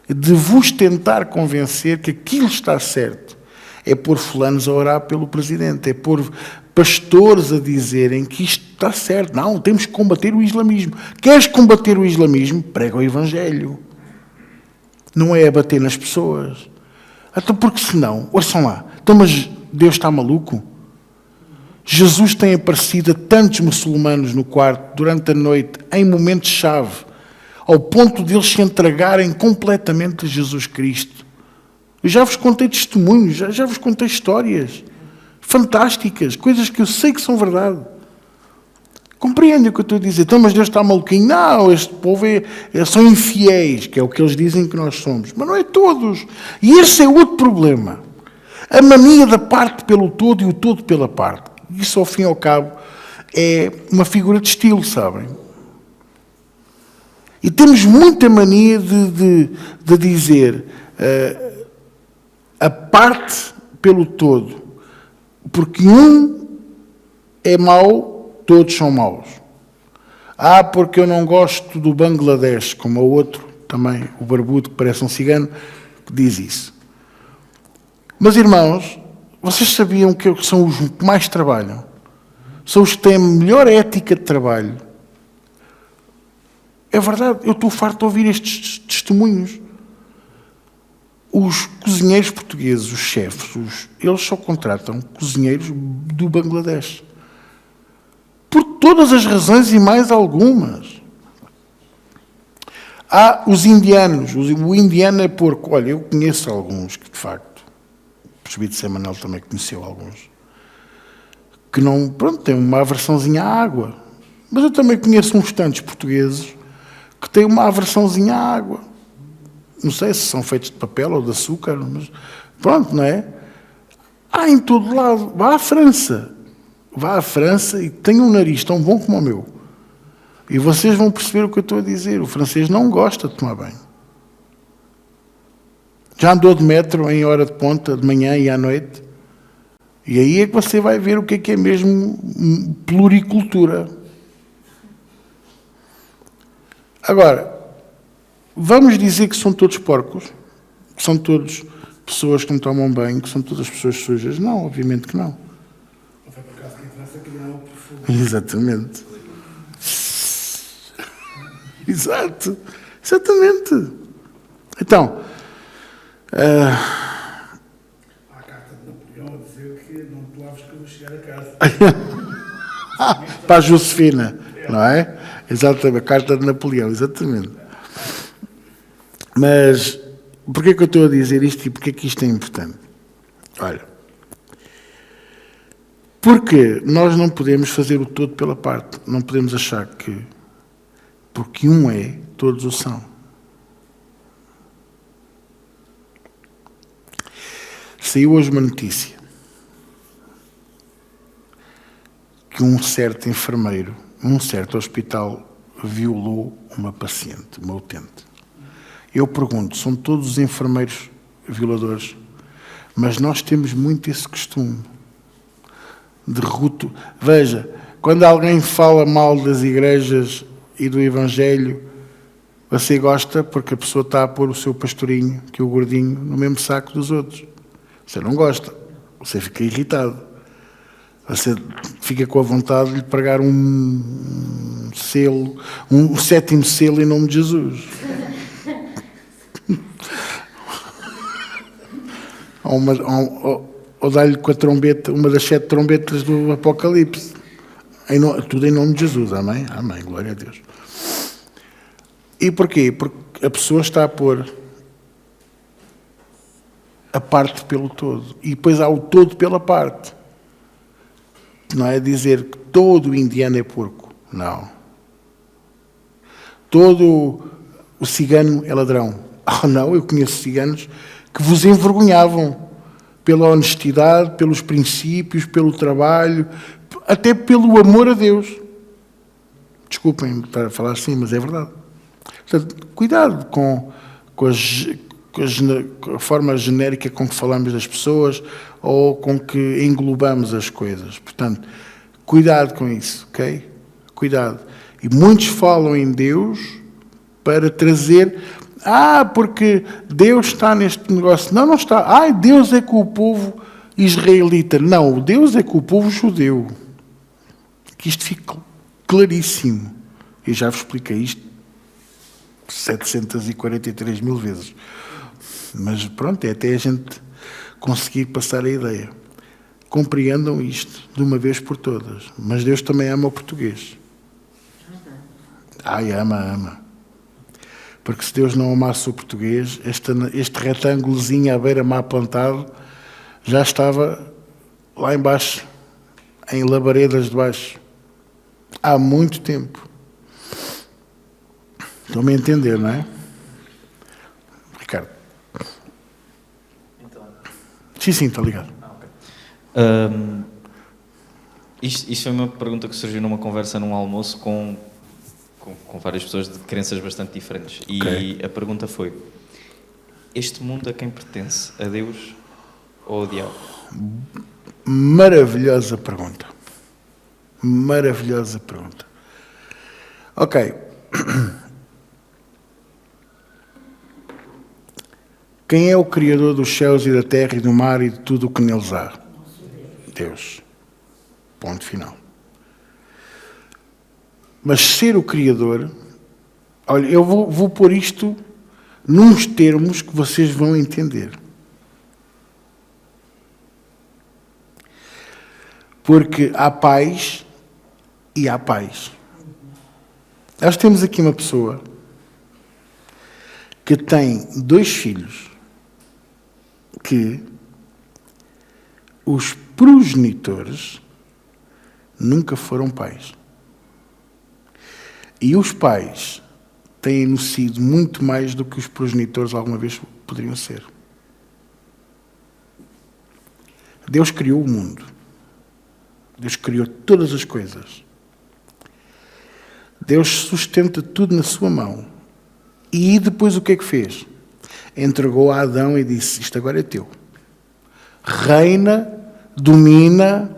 de vos tentar convencer que aquilo está certo? É pôr fulanos a orar pelo presidente, é pôr pastores a dizerem que isto está certo. Não, temos que combater o islamismo. Queres combater o islamismo? Prega o evangelho. Não é abater nas pessoas. Então, porque senão, ouçam lá, então, mas Deus está maluco? Jesus tem aparecido a tantos muçulmanos no quarto, durante a noite, em momentos-chave, ao ponto de eles se entregarem completamente a Jesus Cristo. Eu já vos contei testemunhos, já vos contei histórias fantásticas, coisas que eu sei que são verdade. Compreendem o que eu estou a dizer? Então, mas Deus está maluquinho? Não, este povo são infiéis, que é o que eles dizem que nós somos. Mas não é todos. E esse é outro problema. A mania da parte pelo todo e o todo pela parte. Isso, ao fim e ao cabo, é uma figura de estilo, sabem? E temos muita mania de dizer a parte pelo todo. Porque um é mau, todos são maus. Porque eu não gosto do Bangladesh, como o outro, também, o barbudo, que parece um cigano, que diz isso. Mas, irmãos, vocês sabiam que são os que mais trabalham? São os que têm a melhor ética de trabalho. É verdade, eu estou farto de ouvir estes testemunhos. Os cozinheiros portugueses, os chefes, eles só contratam cozinheiros do Bangladesh. Por todas as razões e mais algumas. Há os indianos. O indiano é porco. Olha, eu conheço alguns que, de facto, o presbítero Zé Manuel também conheceu alguns, que não, têm uma aversãozinha à água. Mas eu também conheço uns tantos portugueses que têm uma aversãozinha à água. Não sei se são feitos de papel ou de açúcar, mas pronto, não é? Há em todo lado. Vá à França e tenha um nariz tão bom como o meu. E vocês vão perceber o que eu estou a dizer. O francês não gosta de tomar banho. Já andou de metro em hora de ponta, de manhã e à noite? E aí é que você vai ver o que é mesmo pluricultura. Agora, vamos dizer que são todos porcos? Que são todos pessoas que não tomam banho? Que são todas pessoas sujas? Não, obviamente que não. Exatamente. Exato. Exatamente. Então, há a carta de Napoleão a dizer que não te laves que eu vou chegar a casa. para a Josefina, não é? Exatamente, a carta de Napoleão, exatamente. Mas, porquê que eu estou a dizer isto e porquê que isto é importante? Olha, porque nós não podemos fazer o todo pela parte. Não podemos achar que, porque um é, todos o são. Saiu hoje uma notícia que um certo enfermeiro, num certo hospital, violou uma paciente, uma utente. Eu pergunto, são todos os enfermeiros violadores? Mas nós temos muito esse costume de ruto. Veja, quando alguém fala mal das igrejas e do Evangelho, você gosta porque a pessoa está a pôr o seu pastorinho, que é o gordinho, no mesmo saco dos outros. Você não gosta, você fica irritado. Você fica com a vontade de lhe pregar um selo, um sétimo selo em nome de Jesus. Ou dar-lhe com a trombeta, uma das 7 trombetas do Apocalipse. Tudo em nome de Jesus, amém? Amém, glória a Deus. E porquê? Porque a pessoa está a pôr a parte pelo todo. E depois há o todo pela parte. Não é dizer que todo indiano é porco. Não. Todo o cigano é ladrão. Não, eu conheço ciganos que vos envergonhavam pela honestidade, pelos princípios, pelo trabalho, até pelo amor a Deus. Desculpem estar a falar assim, mas é verdade. Portanto, cuidado com a forma genérica com que falamos das pessoas ou com que englobamos as coisas. Portanto, cuidado com isso, ok? Cuidado. E muitos falam em Deus para trazer... porque Deus está neste negócio. Não, não está. Deus é com o povo israelita. Não, Deus é com o povo judeu. Que isto fique claríssimo. Eu já vos expliquei isto 743 mil vezes. Mas pronto, é até a gente conseguir passar a ideia. Compreendam isto de uma vez por todas. Mas Deus também ama o português. Ama. Porque se Deus não amasse o português, este retângulozinho à beira-mar plantado já estava lá embaixo, em labaredas de baixo, há muito tempo. Estão-me a entender, não é? Ricardo. Então. Sim, está ligado. Okay. Isto foi uma pergunta que surgiu numa conversa num almoço com várias pessoas de crenças bastante diferentes. E a pergunta foi: este mundo a quem pertence? A Deus ou ao diabo? Maravilhosa pergunta. Maravilhosa pergunta. Ok. Quem é o Criador dos céus e da terra e do mar e de tudo o que neles há? Deus. Ponto final. Mas ser o Criador... Olha, eu vou pôr isto nos termos que vocês vão entender. Porque há pais e há pais. Nós temos aqui uma pessoa que tem 2 filhos que os progenitores nunca foram pais. E os pais têm sido muito mais do que os progenitores alguma vez poderiam ser. Deus criou o mundo. Deus criou todas as coisas. Deus sustenta tudo na sua mão. E depois o que é que fez? Entregou a Adão e disse: isto agora é teu. Reina domina,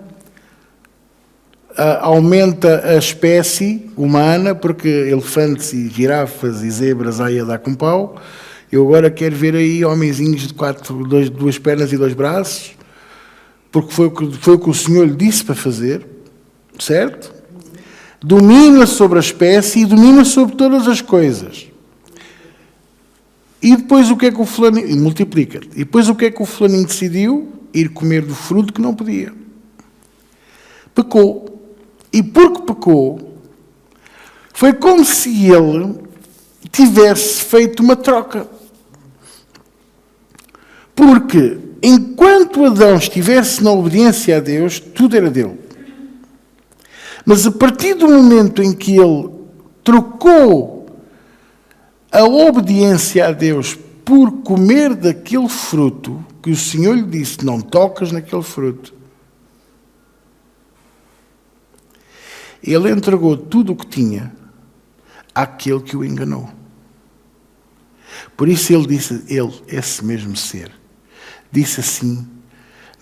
aumenta a espécie humana, porque elefantes e girafas e zebras aí a dar com pau. Eu agora quero ver aí homenzinhos de duas pernas e 2 braços, porque foi o que o Senhor lhe disse para fazer, certo? Domina sobre a espécie e domina sobre todas as coisas. E depois o que é que o fulaninho... E multiplica. E depois o que é que o fulaninho decidiu? Ir comer do fruto que não podia. Pecou. E porque pecou, foi como se ele tivesse feito uma troca. Porque enquanto Adão estivesse na obediência a Deus, tudo era dele. Mas a partir do momento em que ele trocou a obediência a Deus por comer daquele fruto, que o Senhor lhe disse, não tocas naquele fruto, ele entregou tudo o que tinha àquele que o enganou. Por isso ele disse, esse mesmo ser, disse assim,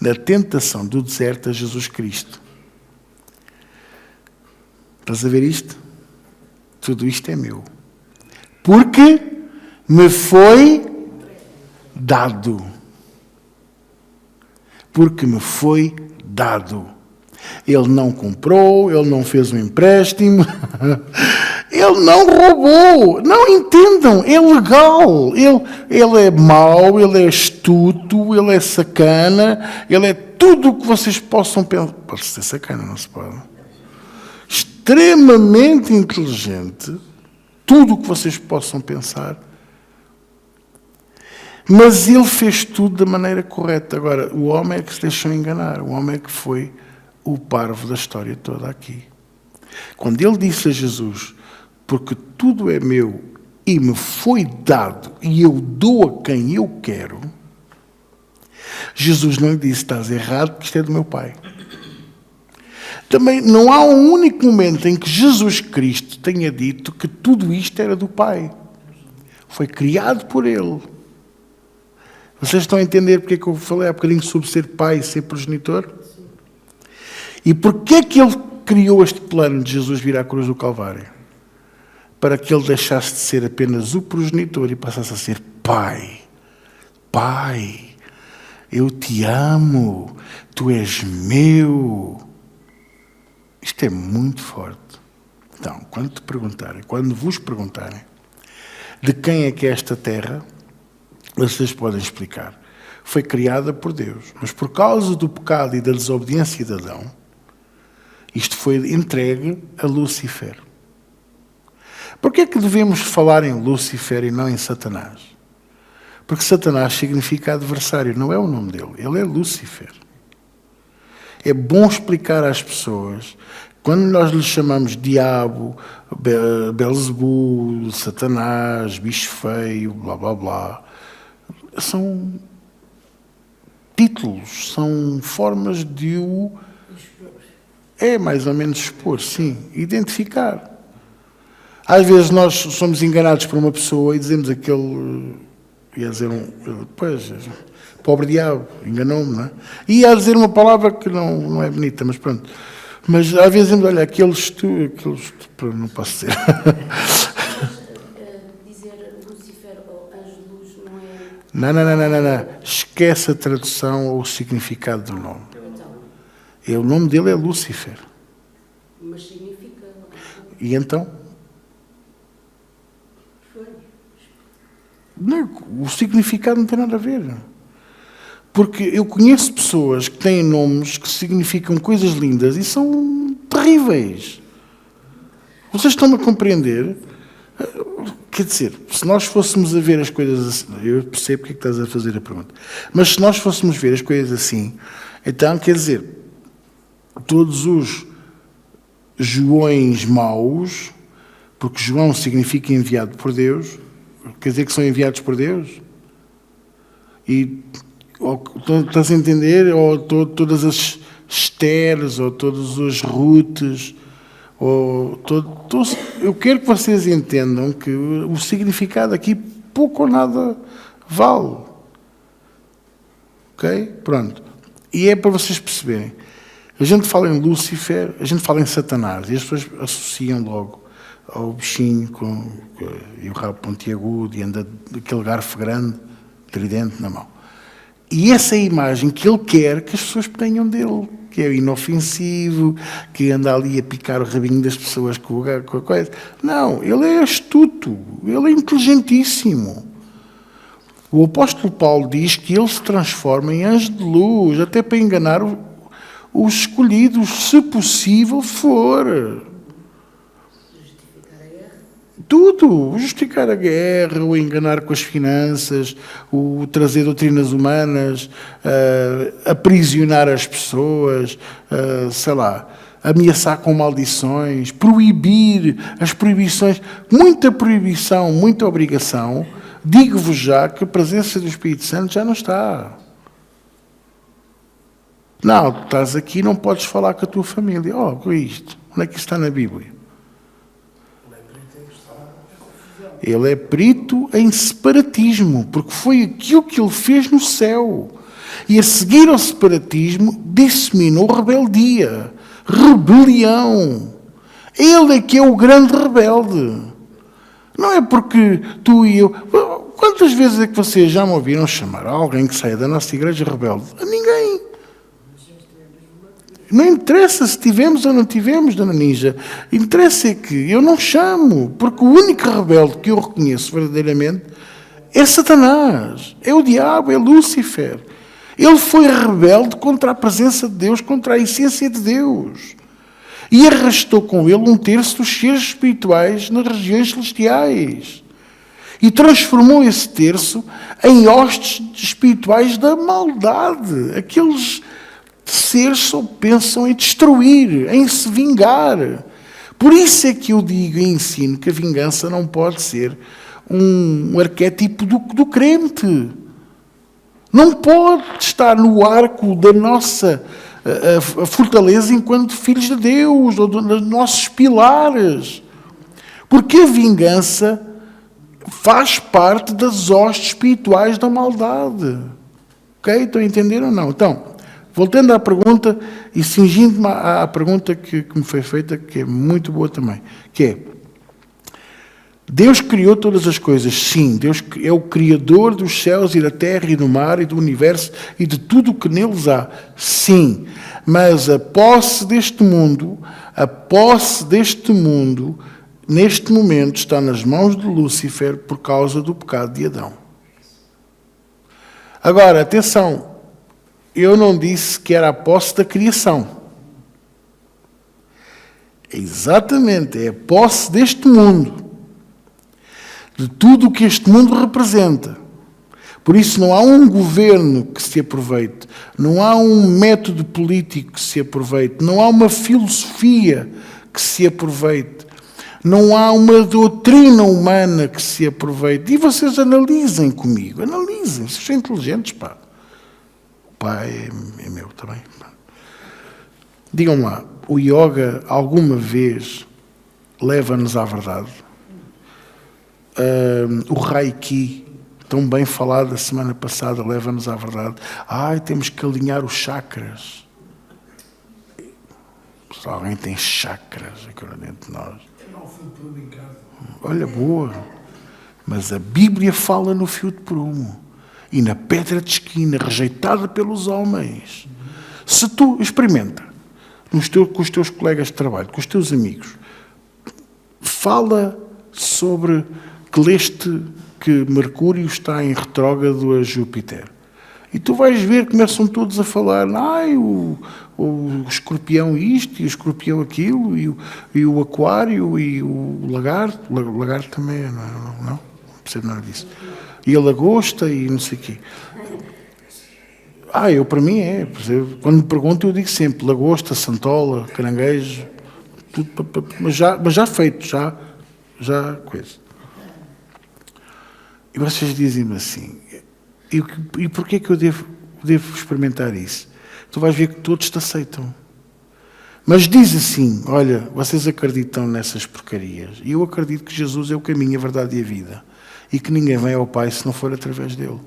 na tentação do deserto a Jesus Cristo. Estás a ver isto? Tudo isto é meu. Porque me foi dado. Porque me foi dado. Ele não comprou, ele não fez um empréstimo, ele não roubou. Não entendam, é legal. Ele é mau, ele é astuto, ele é sacana, ele é tudo o que vocês possam pensar. Pode ser sacana, não se pode. Extremamente inteligente, tudo o que vocês possam pensar. Mas ele fez tudo da maneira correta. Agora, o homem é que se deixou enganar, o homem é que foi o parvo da história toda aqui. Quando ele disse a Jesus, porque tudo é meu e me foi dado e eu dou a quem eu quero, Jesus não lhe disse, estás errado porque isto é do meu Pai. Também não há um único momento em que Jesus Cristo tenha dito que tudo isto era do Pai. Foi criado por Ele. Vocês estão a entender porque é que eu falei há bocadinho sobre ser pai e ser progenitor? E porquê é que ele criou este plano de Jesus vir à cruz do Calvário? Para que ele deixasse de ser apenas o progenitor e passasse a ser pai. Pai, eu te amo, tu és meu. Isto é muito forte. Então, quando vos perguntarem de quem é que é esta terra, vocês podem explicar. Foi criada por Deus, mas por causa do pecado e da desobediência de Adão, isto foi entregue a Lúcifer. Porquê é que devemos falar em Lúcifer e não em Satanás? Porque Satanás significa adversário, não é o nome dele, ele é Lúcifer. É bom explicar às pessoas, quando nós lhe chamamos diabo, Belzebu, Satanás, bicho feio, blá blá blá, são títulos, são formas de o... É mais ou menos expor, sim, identificar. Às vezes nós somos enganados por uma pessoa e dizemos aquele... Ia dizer pois, pobre diabo, enganou-me, não é? E ia dizer uma palavra que não é bonita, mas pronto. Mas às vezes dizemos, olha, aqueles não posso dizer. Dizer Lúcifer ou anjo-luz não é... Não. Esquece a tradução ou o significado do nome. O nome dele é Lúcifer. Mas significa... E então? Não, o significado não tem nada a ver. Porque eu conheço pessoas que têm nomes que significam coisas lindas e são terríveis. Vocês estão-me a compreender? Quer dizer, se nós fôssemos a ver as coisas assim... Eu percebo porque é que estás a fazer a pergunta. Mas se nós fôssemos ver as coisas assim, então, quer dizer, todos os Joões maus, porque João significa enviado por Deus, quer dizer que são enviados por Deus? E estás a entender? Ou todas as Esteres, ou todas as Rutes, eu quero que vocês entendam que o significado aqui pouco ou nada vale. Ok? Pronto. E é para vocês perceberem. A gente fala em Lúcifer, a gente fala em Satanás, e as pessoas associam logo ao bichinho e o rabo pontiagudo, e anda aquele garfo grande, tridente na mão. E essa é a imagem que ele quer que as pessoas tenham dele, que é inofensivo, que anda ali a picar o rabinho das pessoas com a coisa. Não, ele é astuto, ele é inteligentíssimo. O apóstolo Paulo diz que ele se transforma em anjo de luz, até para enganar os escolhidos, se possível for. Tudo, justificar a guerra, o enganar com as finanças, o trazer doutrinas humanas, aprisionar as pessoas, sei lá, ameaçar com maldições, proibir as proibições, muita proibição, muita obrigação. Digo-vos já que a presença do Espírito Santo já não está. Não, tu estás aqui, não podes falar com a tua família. Oh, com isto, onde é que isso está na Bíblia? Ele é perito em separatismo, porque foi aquilo que ele fez no céu. E a seguir ao separatismo, disseminou rebeldia, rebelião. Ele é que é o grande rebelde. Não é porque tu e eu... Quantas vezes é que vocês já me ouviram chamar alguém que saia da nossa igreja rebelde? A ninguém. Não interessa se tivemos ou não tivemos, Dona Ninja. Interessa é que eu não chamo, porque o único rebelde que eu reconheço verdadeiramente é Satanás, é o diabo, é Lúcifer. Ele foi rebelde contra a presença de Deus, contra a essência de Deus. E arrastou com ele 1/3 dos seres espirituais nas regiões celestiais. E transformou esse terço em hostes espirituais da maldade. Aqueles seres só pensam em destruir, em se vingar. Por isso é que eu digo e ensino que a vingança não pode ser um arquétipo do crente. Não pode estar no arco da nossa a fortaleza enquanto filhos de Deus, ou dos nossos pilares. Porque a vingança faz parte das hostes espirituais da maldade. Ok? Estão a entender ou não? Então, voltando à pergunta e cingindo-me à pergunta que me foi feita, que é muito boa também, que é: Deus criou todas as coisas? Sim, Deus é o Criador dos céus e da terra e do mar e do universo e de tudo o que neles há. Sim, mas a posse deste mundo, neste momento está nas mãos de Lúcifer por causa do pecado de Adão. Agora, atenção, eu não disse que era a posse da criação. Exatamente, é a posse deste mundo. De tudo o que este mundo representa. Por isso não há um governo que se aproveite, não há um método político que se aproveite, não há uma filosofia que se aproveite, não há uma doutrina humana que se aproveite. E vocês analisem comigo, analisem, vocês são inteligentes, pá. O pai é meu também. Pá. Digam lá, o yoga alguma vez leva-nos à verdade? O Reiki, tão bem falado a semana passada, leva-nos à verdade. Temos que alinhar os chakras. Se alguém tem chakras aqui dentro de nós. Olha, boa. Mas a Bíblia fala no fio de prumo e na pedra de esquina, rejeitada pelos homens. Se tu experimenta com os teus colegas de trabalho, com os teus amigos, fala sobre que leste que Mercúrio está em retrógrado a Júpiter. E tu vais ver, começam todos a falar, o escorpião isto, e o escorpião aquilo, e o aquário, e o lagarto. O lagarto também, não percebo nada disso. E a lagosta, e não sei o quê. Para mim é. Quando me perguntam, eu digo sempre, lagosta, santola, caranguejo, tudo, mas já feito, já coisa. E vocês dizem-me assim, e porquê que eu devo experimentar isso? Tu vais ver que todos te aceitam. Mas diz assim, olha, vocês acreditam nessas porcarias. E eu acredito que Jesus é o caminho, a verdade e a vida. E que ninguém vem ao Pai se não for através dele.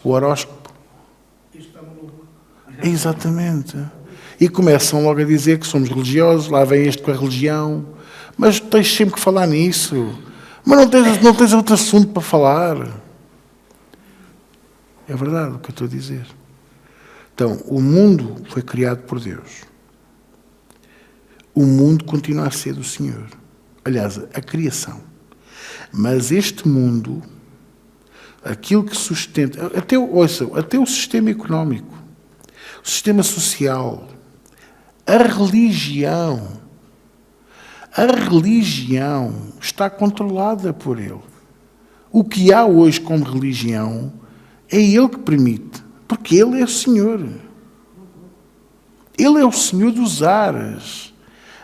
O horóscopo. Exatamente. E começam logo a dizer que somos religiosos, lá vem este com a religião, mas tens sempre que falar nisso. Mas não tens outro assunto para falar. É verdade o que eu estou a dizer. Então, o mundo foi criado por Deus. O mundo continua a ser do Senhor. Aliás, a criação. Mas este mundo, aquilo que sustenta, até o sistema económico, o sistema social, a religião está controlada por ele. O que há hoje como religião é ele que permite, porque ele é o Senhor. Ele é o Senhor dos ares,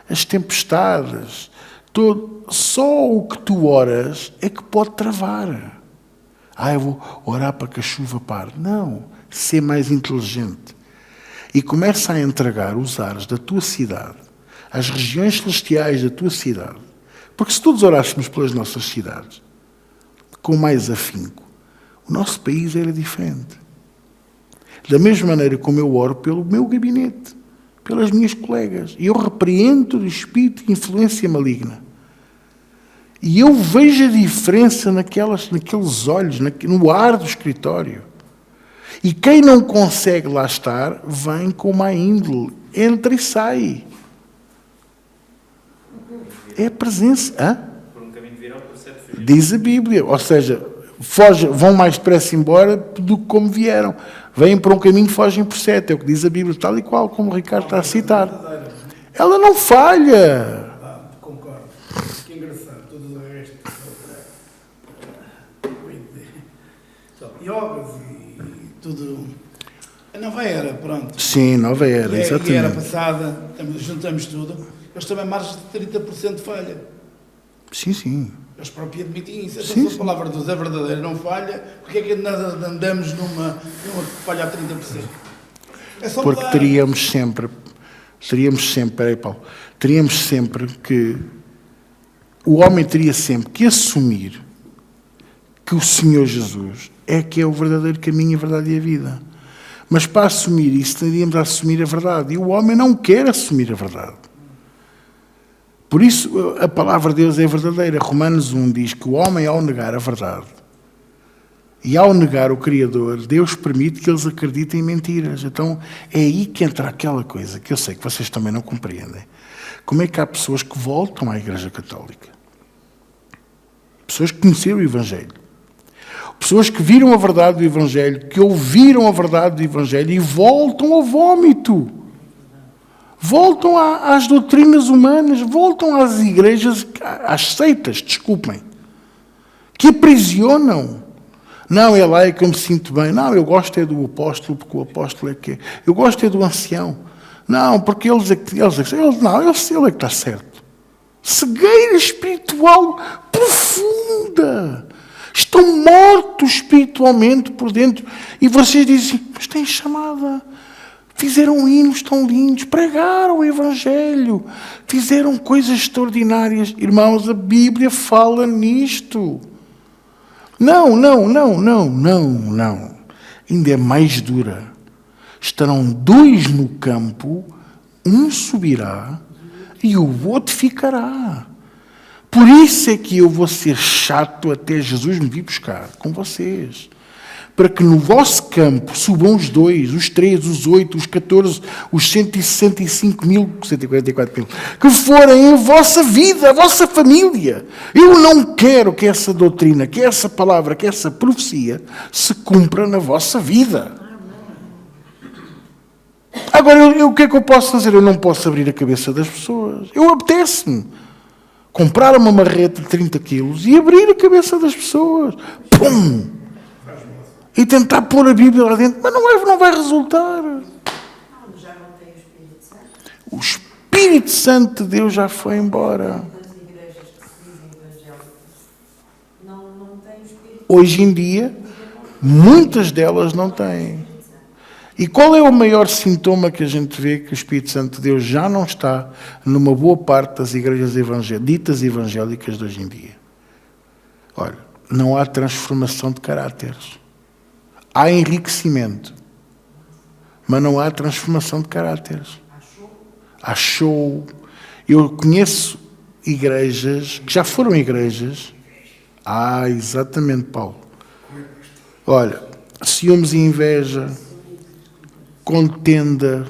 as tempestades, só o que tu oras é que pode travar. Eu vou orar para que a chuva pare. Não, ser mais inteligente. E começa a entregar os ares da tua cidade, as regiões celestiais da tua cidade. Porque se todos orássemos pelas nossas cidades, com mais afinco, o nosso país era diferente. Da mesma maneira como eu oro pelo meu gabinete, pelas minhas colegas, e eu repreendo o espírito de influência maligna. E eu vejo a diferença naqueles olhos, no ar do escritório. E quem não consegue lá estar, vem com má índole, entra e sai. É a presença. Por um caminho viral, por sete fugidos. Diz a Bíblia. Ou seja, vão mais depressa embora do que como vieram. Vêm por um caminho, fogem por sete. É o que diz a Bíblia, tal e qual como o Ricardo está a citar. Ela não falha. Concordo. Que engraçado. Tudo o resto. Iogas e tudo. A nova era, pronto. Sim, nova era, exatamente. E a era passada, juntamos tudo. Eles também margem de 30% de falha. Sim. Eles próprios admitem isso. Sim, Se a palavra de Deus é verdadeira, não falha, porque é que nós andamos numa falha a 30%? É só Porque mudar. teríamos sempre, peraí, Paulo, teríamos sempre que, o homem teria sempre que assumir que o Senhor Jesus é que é o verdadeiro caminho, a verdade e a vida. Mas para assumir isso, teríamos a assumir a verdade. E o homem não quer assumir a verdade. Por isso, a palavra de Deus é verdadeira. Romanos 1 diz que o homem, ao negar a verdade e ao negar o Criador, Deus permite que eles acreditem em mentiras. Então, é aí que entra aquela coisa que eu sei que vocês também não compreendem. Como é que há pessoas que voltam à Igreja Católica? Pessoas que conheceram o Evangelho. Pessoas que viram a verdade do Evangelho, que ouviram a verdade do Evangelho e voltam ao vómito. Voltam às doutrinas humanas, voltam às igrejas, às seitas, desculpem, que aprisionam. Não, é lá que eu me sinto bem. Não, eu gosto é do apóstolo, porque o apóstolo é que é. Eu gosto é do ancião. Não, porque ele é que está certo. Cegueira espiritual profunda. Estão mortos espiritualmente por dentro. E vocês dizem, mas têm chamada. Fizeram hinos tão lindos, pregaram o Evangelho, fizeram coisas extraordinárias. Irmãos, a Bíblia fala nisto. Não. Ainda é mais dura. Estarão dois no campo, um subirá e o outro ficará. Por isso é que eu vou ser chato até Jesus me vir buscar com vocês. Para que no vosso campo subam os 2, os 3, os 8, os 14, os 165 mil, 144 mil, que forem a vossa vida, a vossa família. Eu não quero que essa doutrina, que essa palavra, que essa profecia se cumpra na vossa vida. Agora, o que é que eu posso fazer? Eu não posso abrir a cabeça das pessoas. Eu apetece-me comprar uma marreta de 30 quilos e abrir a cabeça das pessoas. Pum! E tentar pôr a Bíblia lá dentro, mas não vai resultar. Já não tem o Espírito Santo. O Espírito Santo de Deus já foi embora. As igrejas que se dizem evangélicas não têm o Espírito Santo. Hoje em dia, muitas delas não têm. E qual é o maior sintoma que a gente vê que o Espírito Santo de Deus já não está numa boa parte das igrejas ditas evangélicas de hoje em dia? Olha, não há transformação de caráteres. Há enriquecimento. mas não há transformação de caráteres. Achou. Eu conheço igrejas, que já foram igrejas. Exatamente, Paulo. Olha, ciúmes e inveja, contenda,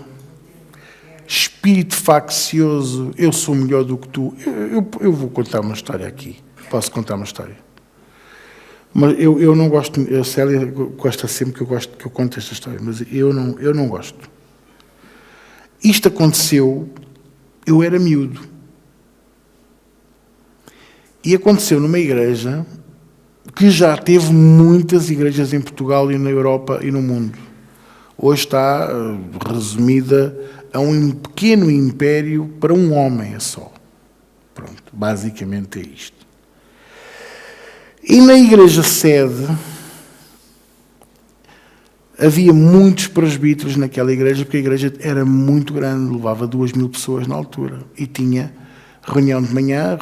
espírito faccioso, eu sou melhor do que tu. Eu vou contar uma história aqui. Posso contar uma história? Mas eu não gosto, a Célia gosta sempre que eu conto esta história, mas eu não gosto. Isto aconteceu, eu era miúdo. E aconteceu numa igreja que já teve muitas igrejas em Portugal e na Europa e no mundo. Hoje está resumida a um pequeno império para um homem só. Pronto, basicamente é isto. E na igreja sede havia muitos presbíteros naquela igreja, porque a igreja era muito grande, levava 2.000 pessoas na altura. E tinha reunião de manhã,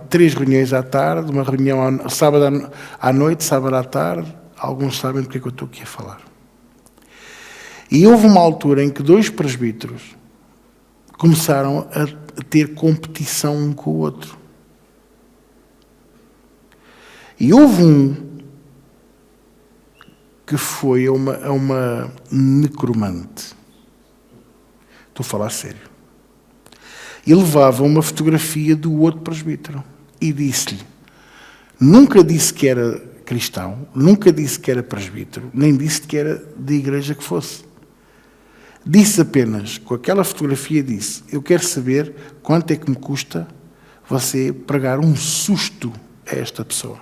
3 reuniões à tarde, uma reunião sábado à noite, sábado à tarde. Alguns sabem do que é que eu estou aqui a falar. E houve uma altura em que 2 presbíteros começaram a ter competição um com o outro. E houve um que foi a uma necromante. Estou a falar sério. E levava uma fotografia do outro presbítero e disse-lhe, nunca disse que era cristão, nunca disse que era presbítero, nem disse que era da igreja que fosse. Disse apenas, com aquela fotografia, disse, eu quero saber quanto é que me custa você pregar um susto a esta pessoa.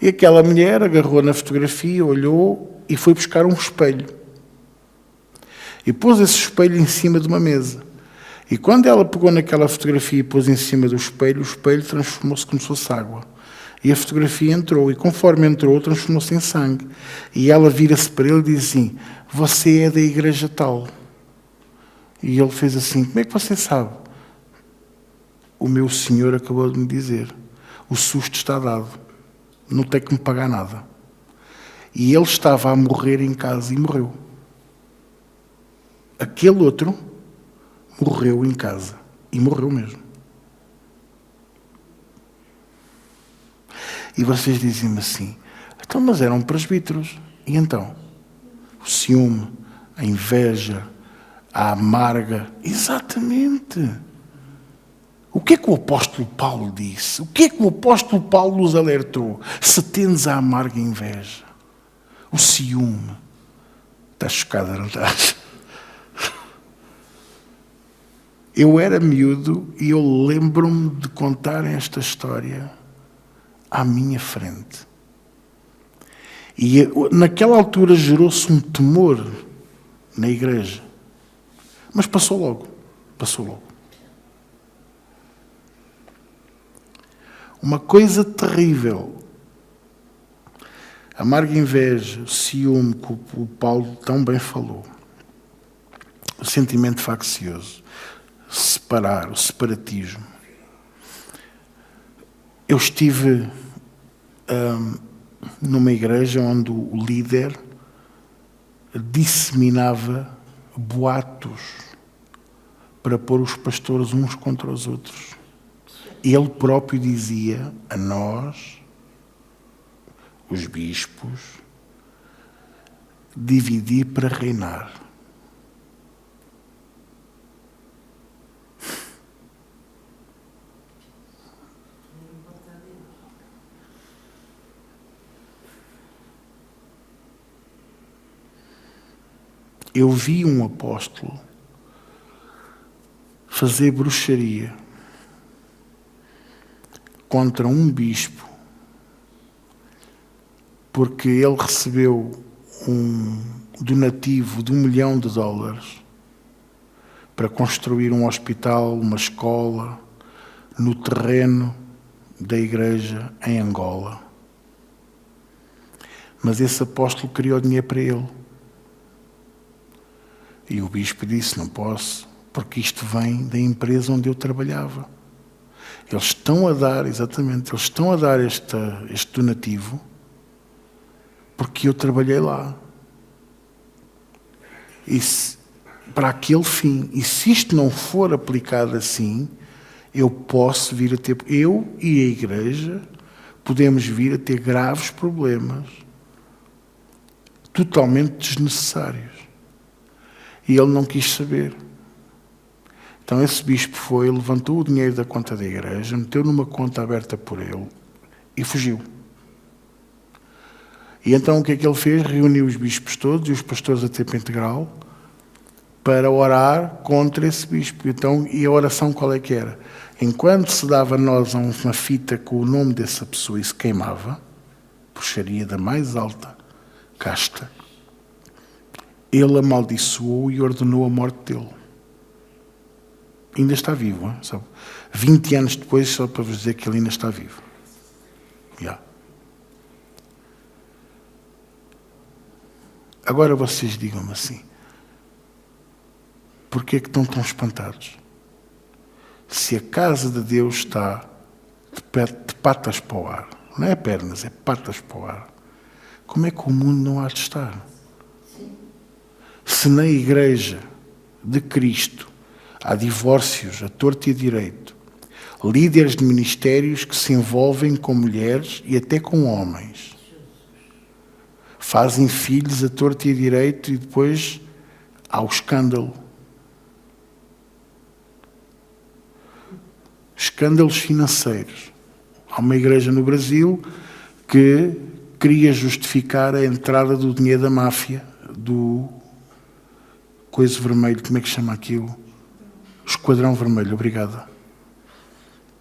E aquela mulher agarrou na fotografia, olhou e foi buscar um espelho. E pôs esse espelho em cima de uma mesa. E quando ela pegou naquela fotografia e pôs em cima do espelho, o espelho transformou-se como se fosse água. E a fotografia entrou, e conforme entrou, transformou-se em sangue. E ela vira-se para ele e diz assim, você é da igreja tal. E ele fez assim, como é que você sabe? O meu senhor acabou de me dizer, o susto está dado, não tem que me pagar nada. E ele estava a morrer em casa e morreu. Aquele outro morreu em casa. E morreu mesmo. E vocês dizem-me assim, então, mas eram presbíteros. E então? O ciúme, a inveja, a amarga. Exatamente. O que é que o apóstolo Paulo disse? O que é que o apóstolo Paulo nos alertou? Se tendes a amarga inveja, o ciúme. Estás chocada, não estás? Eu era miúdo e eu lembro-me de contar esta história à minha frente. E naquela altura gerou-se um temor na igreja. Mas passou logo. Passou logo. Uma coisa terrível. Amarga inveja, o ciúme, que o Paulo tão bem falou. O sentimento faccioso. Separar, o separatismo. Eu estive numa igreja onde o líder disseminava boatos para pôr os pastores uns contra os outros. Ele próprio dizia a nós, os bispos, dividir para reinar. Eu vi um apóstolo fazer bruxaria contra um bispo porque ele recebeu um donativo de $1 milhão para construir um hospital, uma escola no terreno da igreja em Angola. Mas esse apóstolo queria o dinheiro para ele. E o bispo disse, não posso, porque isto vem da empresa onde eu trabalhava. Eles estão a dar, exatamente, eles estão a dar este donativo porque eu trabalhei lá. para aquele fim. E se isto não for aplicado assim, eu posso vir a ter... Eu e a Igreja podemos vir a ter graves problemas totalmente desnecessários. E ele não quis saber. Então esse bispo foi, levantou o dinheiro da conta da Igreja, meteu numa conta aberta por ele e fugiu. E então o que é que ele fez? Reuniu os bispos todos e os pastores a tempo integral para orar contra esse bispo. Então, e a oração qual é que era? Enquanto se dava a nós uma fita com o nome dessa pessoa e se queimava, bruxaria da mais alta casta, ele amaldiçoou e ordenou a morte dele. Ainda está vivo, hein? Só 20 anos depois, só para vos dizer que ele ainda está vivo. Yeah. Agora vocês digam-me assim, porquê é que estão tão espantados? Se a casa de Deus está de patas para o ar, não é pernas, é patas para o ar, como é que o mundo não há de estar? Se na Igreja de Cristo há divórcios a torto e a direito, líderes de ministérios que se envolvem com mulheres e até com homens, fazem filhos a torto e a direito e depois há o escândalo. Escândalos financeiros. Há uma igreja no Brasil que queria justificar a entrada do dinheiro da máfia, do coisa vermelho, como é que chama aquilo? Esquadrão Vermelho, obrigada.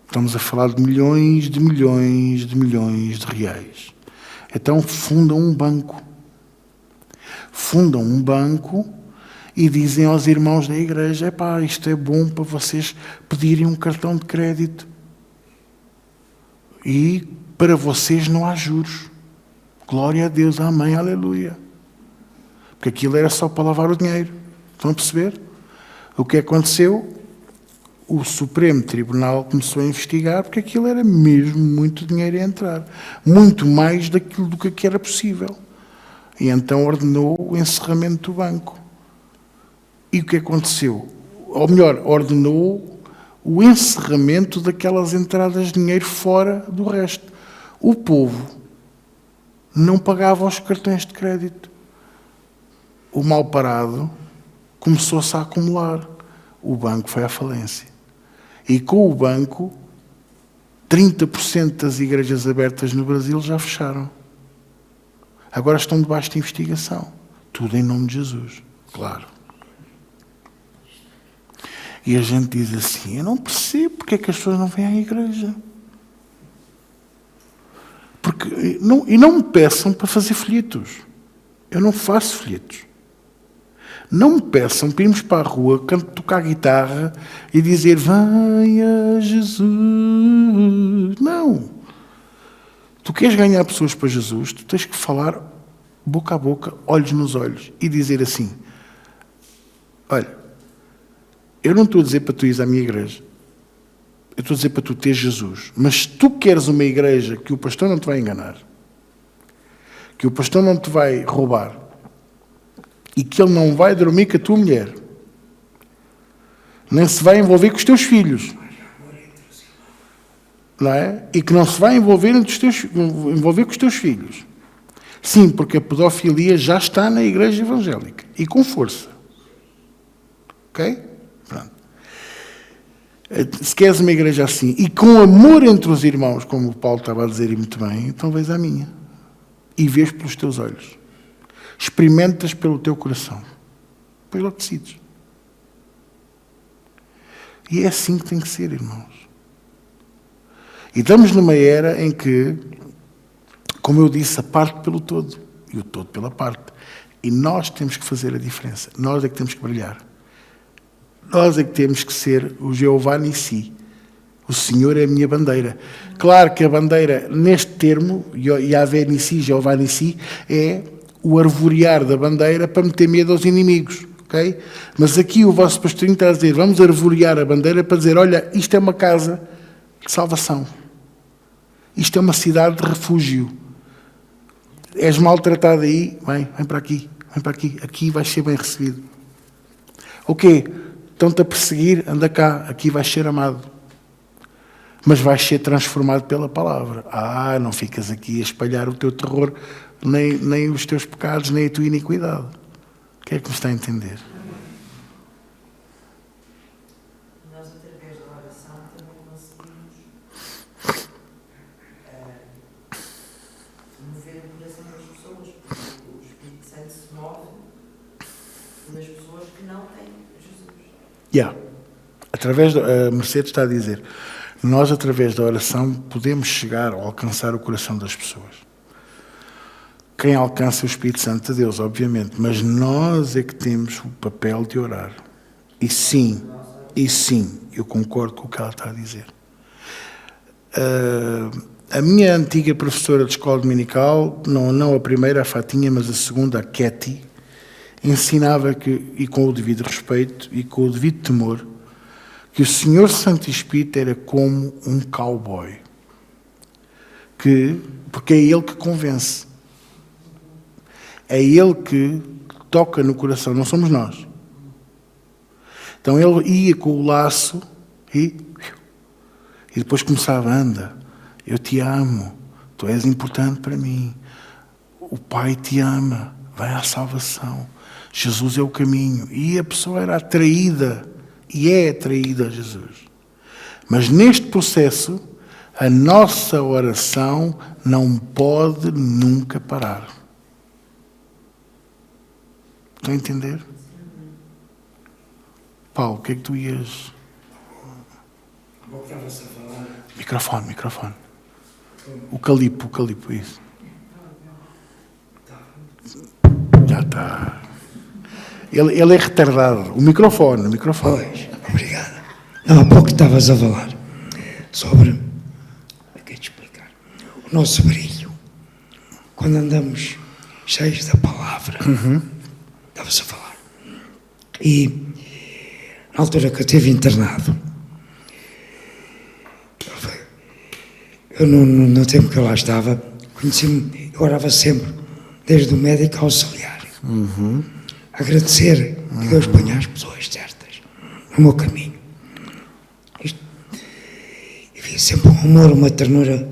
Estamos a falar de milhões de milhões de milhões de reais. Então fundam um banco. Fundam um banco e dizem aos irmãos da igreja, epá, isto é bom para vocês pedirem um cartão de crédito. E para vocês não há juros. Glória a Deus, amém, aleluia. Porque aquilo era só para lavar o dinheiro. Estão a perceber? O que aconteceu? O Supremo Tribunal começou a investigar porque aquilo era mesmo muito dinheiro a entrar. Muito mais daquilo do que era possível. E então ordenou o encerramento do banco. E o que aconteceu? Ou melhor, ordenou o encerramento daquelas entradas de dinheiro fora do resto. O povo não pagava os cartões de crédito. O mal parado começou-se a acumular. O banco foi à falência. E com o banco, 30% das igrejas abertas no Brasil já fecharam. Agora estão debaixo de investigação. Tudo em nome de Jesus, claro. E a gente diz assim, eu não percebo porque é que as pessoas não vêm à igreja. E não me peçam para fazer folhetos. Eu não faço folhetos. Não me peçam para irmos para a rua, tocar guitarra e dizer, venha Jesus. Não. Tu queres ganhar pessoas para Jesus, tu tens que falar boca a boca, olhos nos olhos e dizer assim, olha, eu não estou a dizer para tu ires à minha igreja. Eu estou a dizer para tu teres Jesus. Mas se tu queres uma igreja que o pastor não te vai enganar, que o pastor não te vai roubar e que ele não vai dormir com a tua mulher, nem se vai envolver com os teus filhos, não é? E que não se vai envolver com os teus filhos. Sim, porque a pedofilia já está na igreja evangélica. E com força. Ok? Pronto. Se queres uma igreja assim, e com amor entre os irmãos, como o Paulo estava a dizer e muito bem, então vês a minha. E vês pelos teus olhos. Experimentas pelo teu coração. Depois logo decides. E é assim que tem que ser, irmãos. E estamos numa era em que, como eu disse, a parte pelo todo e o todo pela parte. E nós temos que fazer a diferença. Nós é que temos que brilhar. Nós é que temos que ser o Jeová Nissi. O Senhor é a minha bandeira. Claro que a bandeira, neste termo, Yahvé Nissi, Jeová Nissi, é o arvorear da bandeira para meter medo aos inimigos. Okay? Mas aqui o vosso pastorinho está a dizer, vamos arvorear a bandeira para dizer, olha, isto é uma casa de salvação. Isto é uma cidade de refúgio. És maltratado aí, vem para aqui, aqui vais ser bem recebido. O quê? Estão-te a perseguir? Anda cá, aqui vais ser amado. Mas vais ser transformado pela palavra. Não ficas aqui a espalhar o teu terror, nem os teus pecados, nem a tua iniquidade. O que é que me está a entender? Nós, através da oração, também conseguimos mover o coração das pessoas, porque o Espírito Santo se move nas pessoas que não têm Jesus. Através a Mercedes está a dizer, nós, através da oração, podemos chegar ou alcançar o coração das pessoas. Quem alcança o Espírito Santo de Deus, obviamente, mas nós é que temos o papel de orar. E sim, eu concordo com o que ela está a dizer. A minha antiga professora de escola dominical, não a primeira, a Fatinha, mas a segunda, a Katy, ensinava que, e com o devido respeito e com o devido temor, que o Senhor Santo Espírito era como um cowboy, porque é Ele que convence, é Ele que toca no coração, não somos nós. Então Ele ia com o laço e depois começava, anda, eu te amo, tu és importante para mim, o Pai te ama, vai à salvação, Jesus é o caminho. E a pessoa era atraída, e é atraída a Jesus. Mas neste processo, a nossa oração não pode nunca parar. Estão a entender? Paulo, o que é que tu ias... Voltava-se a falar. Microfone. O calipo, isso. Já está. Ele é retardado. O microfone. Pois, obrigado. Não, há pouco estavas a falar sobre, como é que é de explicar, o nosso brilho. Quando andamos cheios da palavra, estavas a falar. E na altura que eu estive internado, eu no tempo que eu lá estava, conheci-me, eu orava sempre, desde o médico ao auxiliar. Agradecer que Deus ponha as pessoas certas no meu caminho. E havia sempre um amor, uma ternura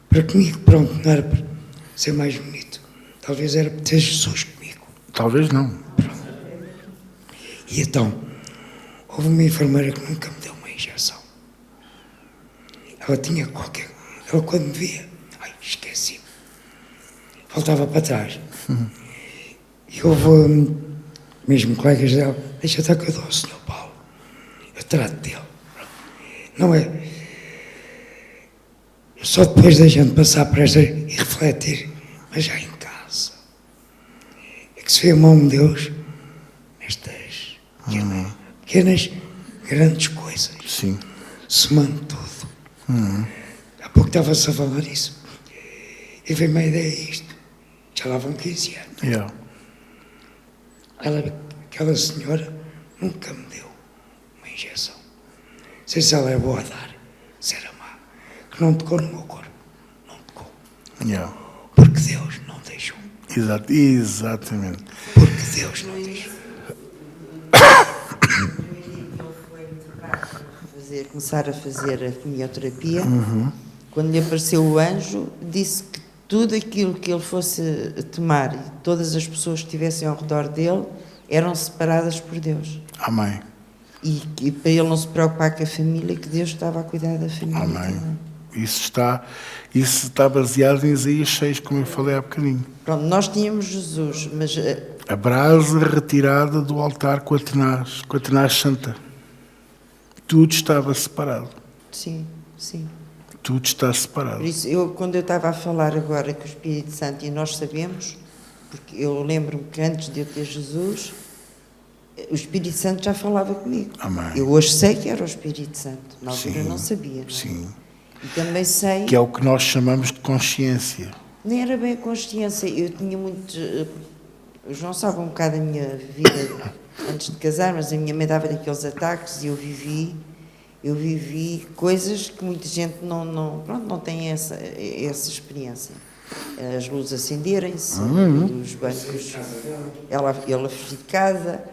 para comigo. Pronto, não era para ser mais bonito. Talvez era para ter Jesus comigo. Talvez não. Pronto. E então, houve uma enfermeira que nunca me deu uma injeção. Ela tinha qualquer... Ela quando me via, esqueci-me. Voltava para trás. E houve mesmo colegas dela, deixa estar que eu dou ao Sr. Paulo, eu trato dele. Não é? Só depois da gente passar por esta e refletir, mas já em casa, é que se vê a mão de Deus nestas pequenas, grandes coisas. Sim. Somando tudo. Há pouco estava-se a falar isso. E veio-me a ideia isto. Já lá vão 15 anos. Aquela senhora nunca me deu uma injeção. Não sei se ela é boa a dar, se era má. Que não tocou no meu corpo. Não tocou. Porque Deus não deixou. Exatamente. Porque Deus não deixou. Ele foi internado para começar a fazer a quimioterapia. Quando lhe apareceu o anjo, disse que tudo aquilo que ele fosse tomar e todas as pessoas que estivessem ao redor dele eram separadas por Deus. Amém. E para ele não se preocupar com a família, que Deus estava a cuidar da família. Amém. Também. Isso está baseado em Isaías 6, como eu falei há bocadinho. Pronto, nós tínhamos Jesus, mas A brasa retirada do altar com a tenaz santa. Tudo estava separado. sim. Tudo está separado. Por isso, quando eu estava a falar agora com o Espírito Santo, e nós sabemos, porque eu lembro-me que antes de eu ter Jesus, o Espírito Santo já falava comigo. Amém. Eu hoje sei que era o Espírito Santo, na altura Sim, eu não sabia. Não é? Sim. E também sei... Que é o que nós chamamos de consciência. Nem era bem a consciência, eu tinha muitos... O João sabe um bocado a minha vida antes de casar, mas a minha mãe dava daqueles ataques e eu vivi coisas que muita gente não tem essa experiência. As luzes acenderem-se, os bancos, ele a fugir de casa,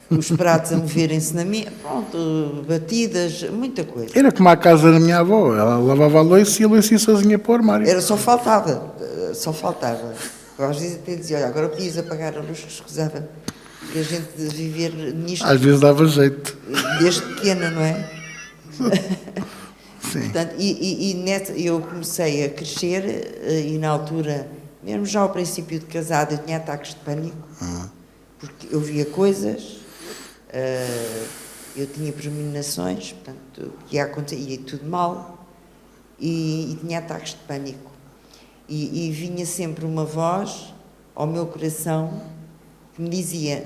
os pratos a moverem-se na minha, pronto, batidas, muita coisa. Era como a casa da minha avó. Ela lavava a louça e a louça ia sozinha para o armário. Era só faltava. Às vezes até dizia, olha, agora podias apagar a luz que escusava, porque a gente viver nisto Às vezes dava jeito. desde pequena, não é? Sim. Portanto, eu comecei a crescer e na altura, mesmo já ao princípio de casada, eu tinha ataques de pânico, porque eu via coisas, eu tinha premonições, portanto, que ia acontecer, ia tudo mal, e tinha ataques de pânico. E vinha sempre uma voz ao meu coração que me dizia,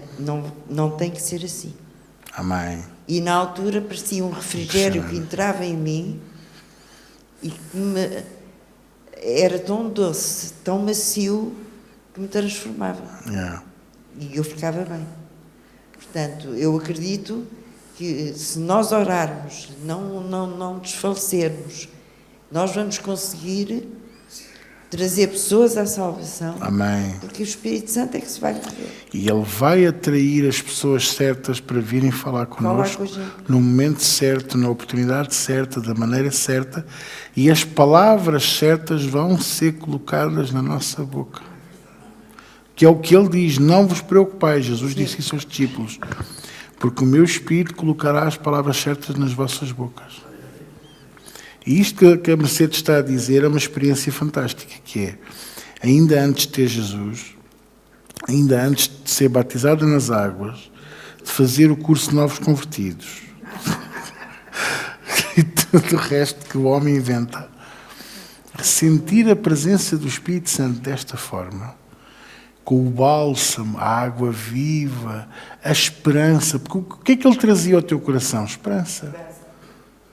não tem que ser assim. Amém. E na altura parecia um refrigério que entrava em mim e que era tão doce, tão macio, que me transformava. Yeah. E eu ficava bem. Portanto, eu acredito que se nós orarmos, não desfalecermos, nós vamos conseguir trazer pessoas à salvação. Amém. Porque o Espírito Santo é que se vai mover. E Ele vai atrair as pessoas certas para virem falar connosco com a gente. no momento certo, na oportunidade certa, da maneira certa, e as palavras certas vão ser colocadas na nossa boca. Que é o que Ele diz, não vos preocupais, Jesus disse isso aos discípulos, porque o meu Espírito colocará as palavras certas nas vossas bocas. E isto que a Mercedes está a dizer é uma experiência fantástica, que é, ainda antes de ter Jesus, ainda antes de ser batizada nas águas, de fazer o curso de Novos Convertidos, e tudo o resto que o homem inventa, sentir a presença do Espírito Santo desta forma, com o bálsamo, a água viva, a esperança, porque o que é que ele trazia ao teu coração? Esperança.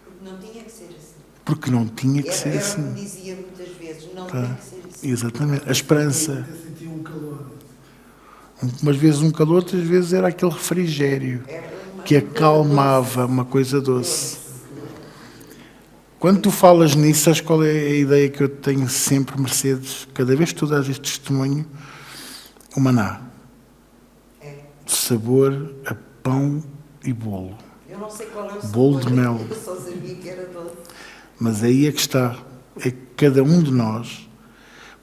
Porque não tinha que ser assim. Porque não tinha que ser Era assim. o que dizia muitas vezes, não tem que ser assim. Exatamente. A esperança. Eu senti um calor. Umas vezes um calor, outras vezes era aquele refrigério que acalmava, uma coisa doce. Quando tu falas nisso, sabes qual é a ideia que eu tenho sempre, Mercedes? Cada vez que tu dás este testemunho, o maná. Sabor a pão e bolo. Eu não sei qual é o Bolo de sabor, mel. eu só sabia que era doce. Mas aí é que está. É que cada um de nós...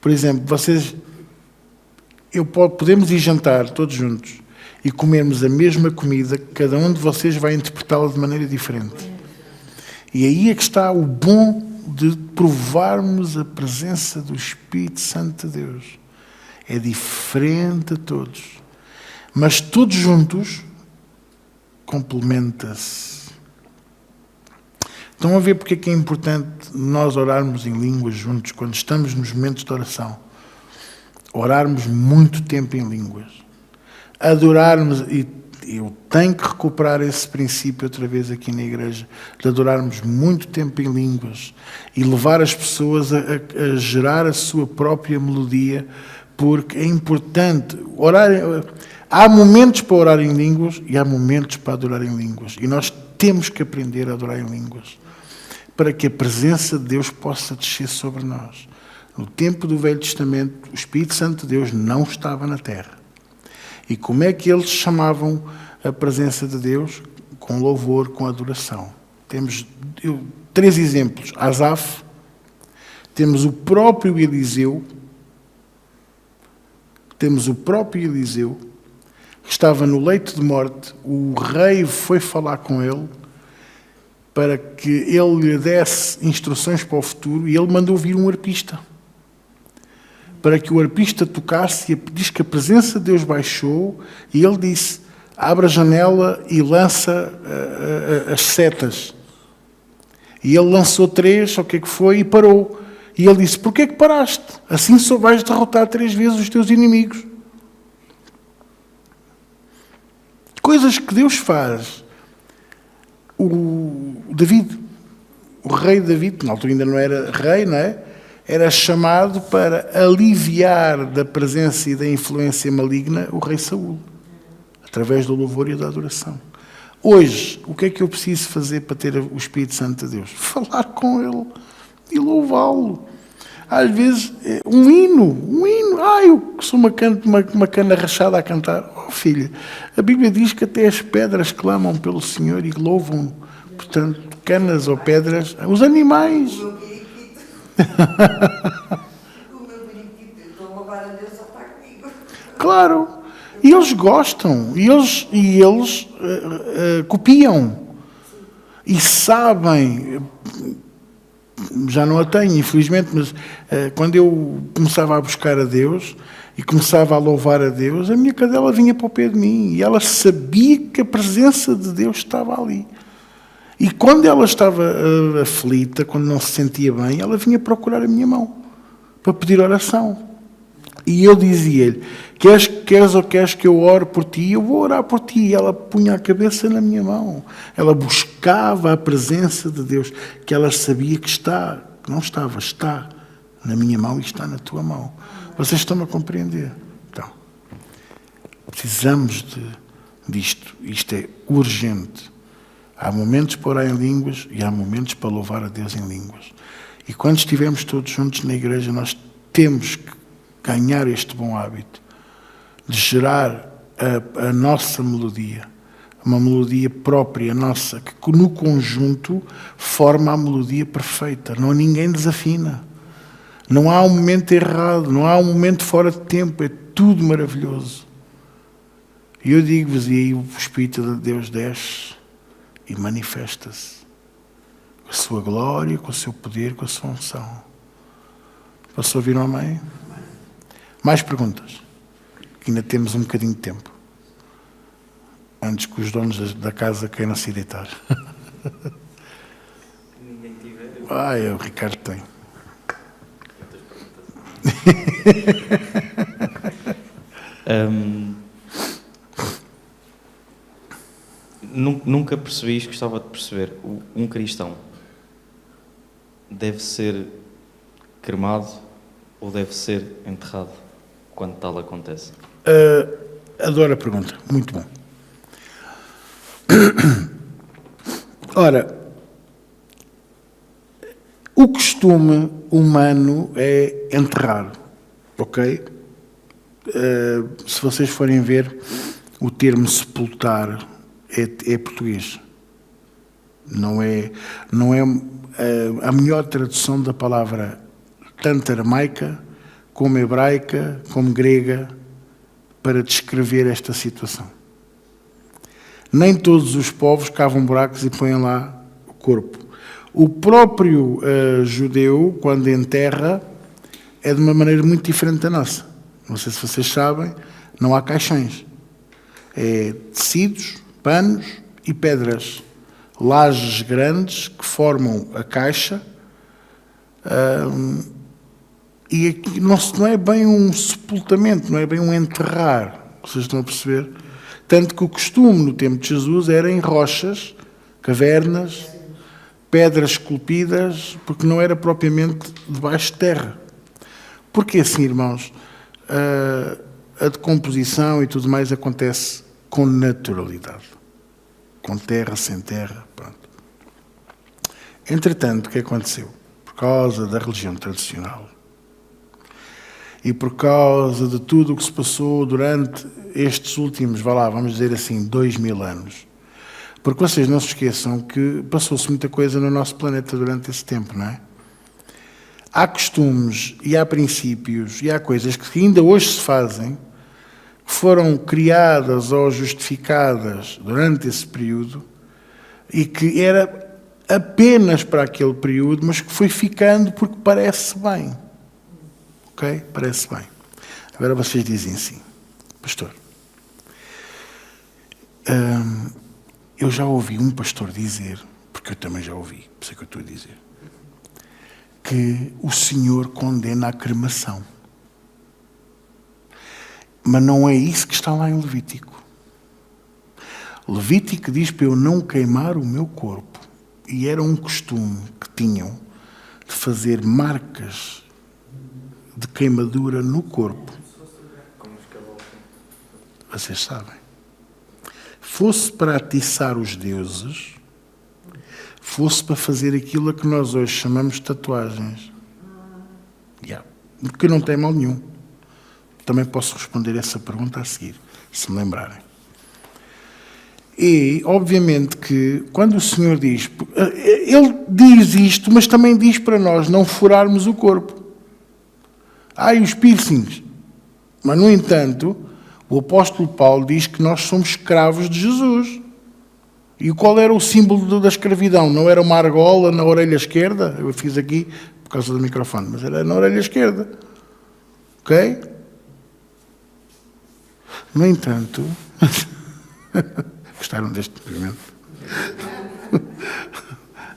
Por exemplo, podemos ir jantar todos juntos e comermos a mesma comida, cada um de vocês vai interpretá-la de maneira diferente. E aí é que está o bom de provarmos a presença do Espírito Santo de Deus. É diferente a todos. Mas todos juntos complementa-se. Estão a ver porque é que é importante nós orarmos em línguas juntos, quando estamos nos momentos de oração. Orarmos muito tempo em línguas. Adorarmos, e eu tenho que recuperar esse princípio outra vez aqui na igreja, de adorarmos muito tempo em línguas e levar as pessoas a gerar a sua própria melodia, porque é importante orar. Há momentos para orar em línguas e há momentos para adorar em línguas. E nós temos que aprender a adorar em línguas, para que a presença de Deus possa descer sobre nós. No tempo do Velho Testamento, o Espírito Santo de Deus não estava na terra. E como é que eles chamavam a presença de Deus? Com louvor, com adoração. Temos 3 exemplos. Asaf, temos o próprio Eliseu, que estava no leito de morte, o rei foi falar com ele para que ele lhe desse instruções para o futuro e ele mandou vir um arpista para que o arpista tocasse, e diz que a presença de Deus baixou e ele disse, abre a janela e lança as setas. E ele lançou 3, o que é que foi, e parou. E ele disse, porquê é que paraste? Assim só vais derrotar 3 vezes os teus inimigos. Coisas que Deus faz. O David, o rei David, na altura ainda não era rei, não é? Era chamado para aliviar da presença e da influência maligna o rei Saul, através do louvor e da adoração. Hoje, o que é que eu preciso fazer para ter o Espírito Santo de Deus? Falar com Ele e louvá-lo. às vezes, um hino. Eu sou uma cana rachada a cantar. Oh, filha, a Bíblia diz que até as pedras clamam pelo Senhor e louvam. Portanto, canas ou pedras, os animais. O meu periquito, estou a louvar a Deus, ele está comigo. Claro. E eles gostam. E eles copiam. E sabem. Já não a tenho, infelizmente, mas quando eu começava a buscar a Deus e começava a louvar a Deus, a minha cadela vinha para o pé de mim e ela sabia que a presença de Deus estava ali. E quando ela estava aflita, quando não se sentia bem, ela vinha procurar a minha mão para pedir oração. E eu dizia-lhe: queres que eu ore por ti? Eu vou orar por ti. E ela punha a cabeça na minha mão. Ela buscava a presença de Deus, que ela sabia que está na minha mão e está na tua mão. Vocês estão a compreender? Então, precisamos disto. Isto é urgente. Há momentos para orar em línguas e há momentos para louvar a Deus em línguas. E quando estivermos todos juntos na igreja, nós temos que ganhar este bom hábito de gerar a nossa melodia, uma melodia própria nossa, que no conjunto forma a melodia perfeita. Não ninguém desafina. Não há um momento errado, não há um momento fora de tempo, é tudo maravilhoso. E eu digo-vos, e aí o Espírito de Deus desce e manifesta-se com a sua glória, com o seu poder, com a sua unção. Posso ouvir um amém? Mais perguntas? Que ainda temos um bocadinho de tempo. Antes que os donos da casa queiram se deitar. Ninguém tiver. O Ricardo tem. Nunca percebi isto, gostava de perceber. Um cristão deve ser cremado ou deve ser enterrado quando tal acontece? Adoro a pergunta. Muito bom. Ora, o costume humano é enterrar, ok? Se vocês forem ver, o termo sepultar é português. Não é a melhor tradução da palavra, tanto aramaica, como hebraica, como grega, para descrever esta situação. Nem todos os povos cavam buracos e põem lá o corpo. O próprio judeu, quando enterra, é de uma maneira muito diferente da nossa. Não sei se vocês sabem, não há caixões. É tecidos, panos e pedras. Lajes grandes que formam a caixa. E aqui não é bem um sepultamento, não é bem um enterrar. Vocês estão a perceber? Tanto que o costume no tempo de Jesus era em rochas, cavernas, pedras esculpidas, porque não era propriamente debaixo de terra. Porque assim, irmãos, a decomposição e tudo mais acontece com naturalidade. Com terra, sem terra, pronto. Entretanto, o que aconteceu? Por causa da religião tradicional e por causa de tudo o que se passou durante estes últimos, vamos dizer assim, 2000 anos. Porque vocês não se esqueçam que passou-se muita coisa no nosso planeta durante esse tempo, não é? Há costumes e há princípios e há coisas que ainda hoje se fazem, que foram criadas ou justificadas durante esse período e que era apenas para aquele período, mas que foi ficando porque parece bem. Ok? Parece bem. Agora vocês dizem assim, pastor, eu já ouvi um pastor dizer, porque eu também já ouvi, por isso é que eu estou a dizer, que o Senhor condena a cremação. Mas não é isso que está lá em Levítico. Levítico diz para eu não queimar o meu corpo. E era um costume que tinham de fazer marcas de queimadura no corpo. Vocês sabem. Fosse para atiçar os deuses, fosse para fazer aquilo a que nós hoje chamamos de tatuagens. que não tem mal nenhum. Também posso responder essa pergunta a seguir, se me lembrarem. E, obviamente, que quando o Senhor diz... Ele diz isto, mas também diz para nós não furarmos o corpo. E os piercings. Mas, no entanto, o apóstolo Paulo diz que nós somos escravos de Jesus. E qual era o símbolo da escravidão? Não era uma argola na orelha esquerda? Eu fiz aqui por causa do microfone, mas era na orelha esquerda. Ok? No entanto... Gostaram deste experimento?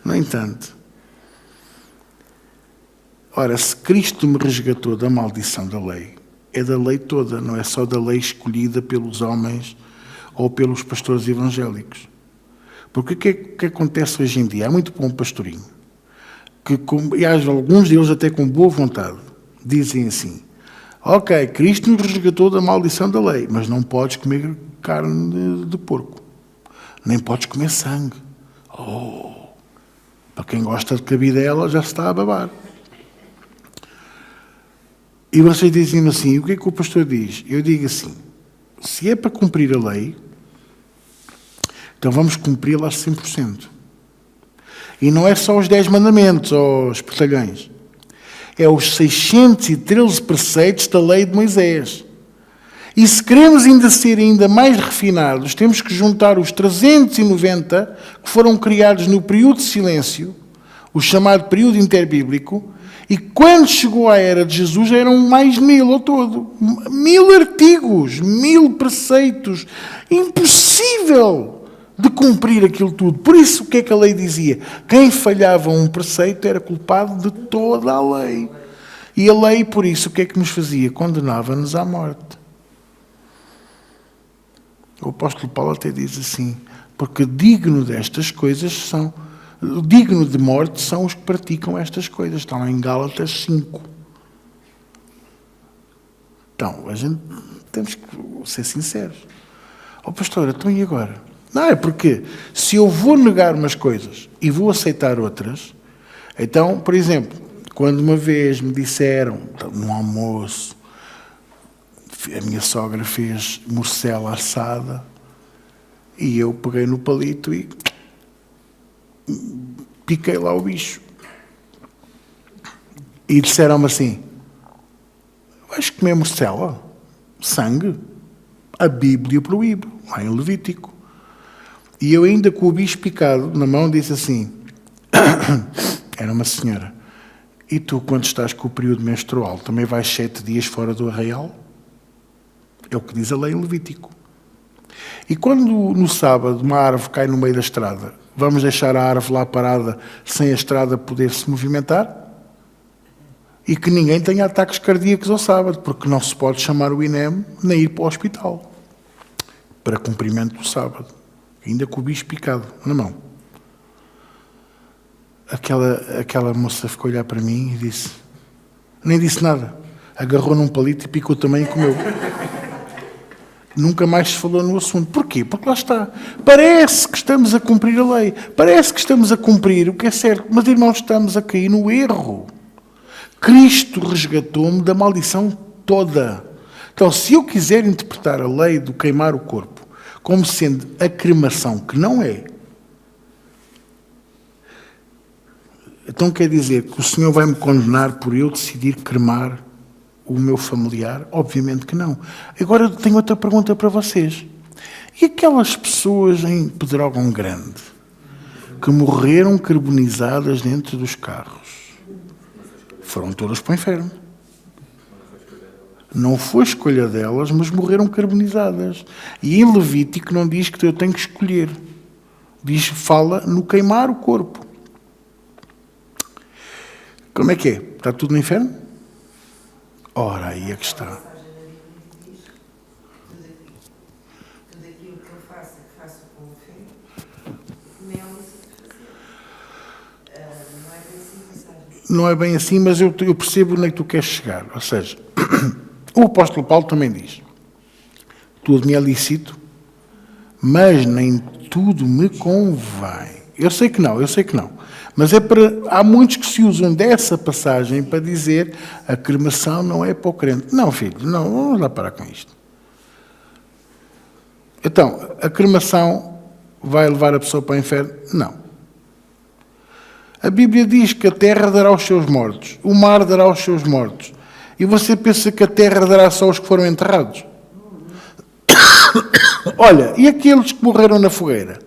No entanto, ora, se Cristo me resgatou da maldição da lei, é da lei toda, não é só da lei escolhida pelos homens ou pelos pastores evangélicos. Porque o que acontece hoje em dia? Há muito bom pastorinho, e há alguns deles até com boa vontade, dizem assim: ok, Cristo nos resgatou da maldição da lei, mas não podes comer carne de porco. Nem podes comer sangue. Para quem gosta de cabidela, já se está a babar. E vocês dizem assim, o que é que o pastor diz? Eu digo assim, se é para cumprir a lei, então vamos cumpri-la a 100%. E não é só os 10 mandamentos ou os portalhões. É os 613 preceitos da lei de Moisés. E se queremos ainda ser ainda mais refinados, temos que juntar os 390 que foram criados no período de silêncio, o chamado período interbíblico, e quando chegou a era de Jesus eram mais de 1000 ao todo. 1000 artigos, 1000 preceitos. Impossível de cumprir aquilo tudo. Por isso, o que é que a lei dizia? Quem falhava um preceito era culpado de toda a lei. E a lei, por isso, o que é que nos fazia? Condenava-nos à morte. O apóstolo Paulo até diz assim, porque digno destas coisas são, digno de morte são os que praticam estas coisas. Está lá em Gálatas 5. Então, a gente temos que ser sinceros. Pastor, então e agora? Não, é porque se eu vou negar umas coisas e vou aceitar outras, então, por exemplo, quando uma vez me disseram, num almoço, a minha sogra fez morcela assada e eu peguei no palito e piquei lá o bicho. E disseram-me assim, vais comer morcela? Sangue? A Bíblia proíbe, lá em Levítico. E eu ainda com o bicho picado na mão disse assim, era uma senhora, e tu quando estás com o período menstrual também vais 7 dias fora do arraial? É o que diz a lei em Levítico. E quando no sábado uma árvore cai no meio da estrada, vamos deixar a árvore lá parada sem a estrada poder se movimentar? E que ninguém tenha ataques cardíacos ao sábado, porque não se pode chamar o INEM nem ir para o hospital para cumprimento do sábado, ainda com o bicho picado na mão. Aquela moça ficou a olhar para mim e disse, nem disse nada, agarrou num palito e picou também e comeu. Nunca mais se falou no assunto. Porquê? Porque lá está. Parece que estamos a cumprir a lei. Parece que estamos a cumprir o que é certo. Mas, irmãos, estamos a cair no erro. Cristo resgatou-me da maldição toda. Então, se eu quiser interpretar a lei do queimar o corpo como sendo a cremação, que não é, então quer dizer que o Senhor vai me condenar por eu decidir cremar o meu familiar? Obviamente que não. Agora eu tenho outra pergunta para vocês. E aquelas pessoas em Pedrógão Grande que morreram carbonizadas dentro dos carros? Foram todas para o inferno. Não foi escolha delas, mas morreram carbonizadas. E em Levítico não diz que eu tenho que escolher. Fala no queimar o corpo. Como é que é? Está tudo no inferno? Ora, aí é que está. Tudo aquilo que eu faço, que faço com o fé, não é lícito fazer. Não é bem assim a passagem. Não é bem assim, mas eu percebo onde é que tu queres chegar. Ou seja, o apóstolo Paulo também diz, tudo me é lícito, mas nem tudo me convém. Eu sei que não. Mas há muitos que se usam dessa passagem para dizer a cremação não é para o crente. Não, filho, não, vamos lá parar com isto. Então, a cremação vai levar a pessoa para o inferno? Não. A Bíblia diz que a terra dará aos seus mortos, o mar dará aos seus mortos. E você pensa que a terra dará só aos que foram enterrados? Olha, e aqueles que morreram na fogueira?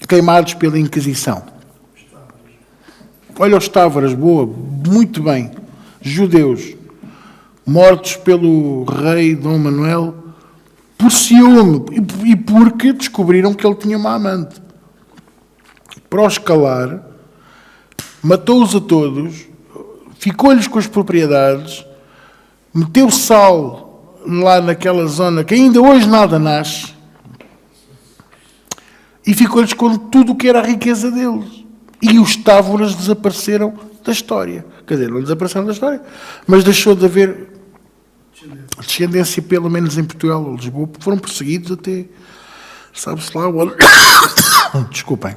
Queimados pela Inquisição. Olha os Távaras, boa, muito bem. Judeus, mortos pelo rei Dom Manuel, por ciúme e porque descobriram que ele tinha uma amante. Para os calar, matou-os a todos, ficou-lhes com as propriedades, meteu sal lá naquela zona que ainda hoje nada nasce e ficou-lhes com tudo o que era a riqueza deles. E os Távoras desapareceram da história. Quer dizer, não desapareceram da história, mas deixou de haver descendência, pelo menos em Portugal ou Lisboa, porque foram perseguidos até, sabe-se lá, o ano. Desculpem.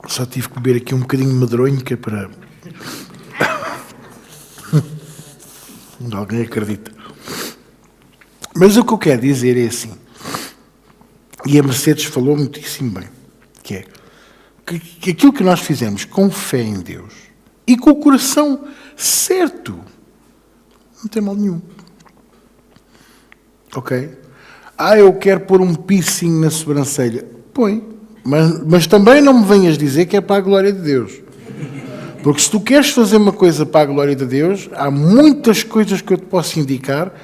Só tive que beber aqui um bocadinho de medronho, que é para... Alguém acredita. Mas o que eu quero dizer é assim, e a Mercedes falou muitíssimo bem, que é que aquilo que nós fizemos com fé em Deus e com o coração certo, não tem mal nenhum. Ok? Eu quero pôr um piercing na sobrancelha. Põe. Mas também não me venhas dizer que é para a glória de Deus. Porque se tu queres fazer uma coisa para a glória de Deus, há muitas coisas que eu te posso indicar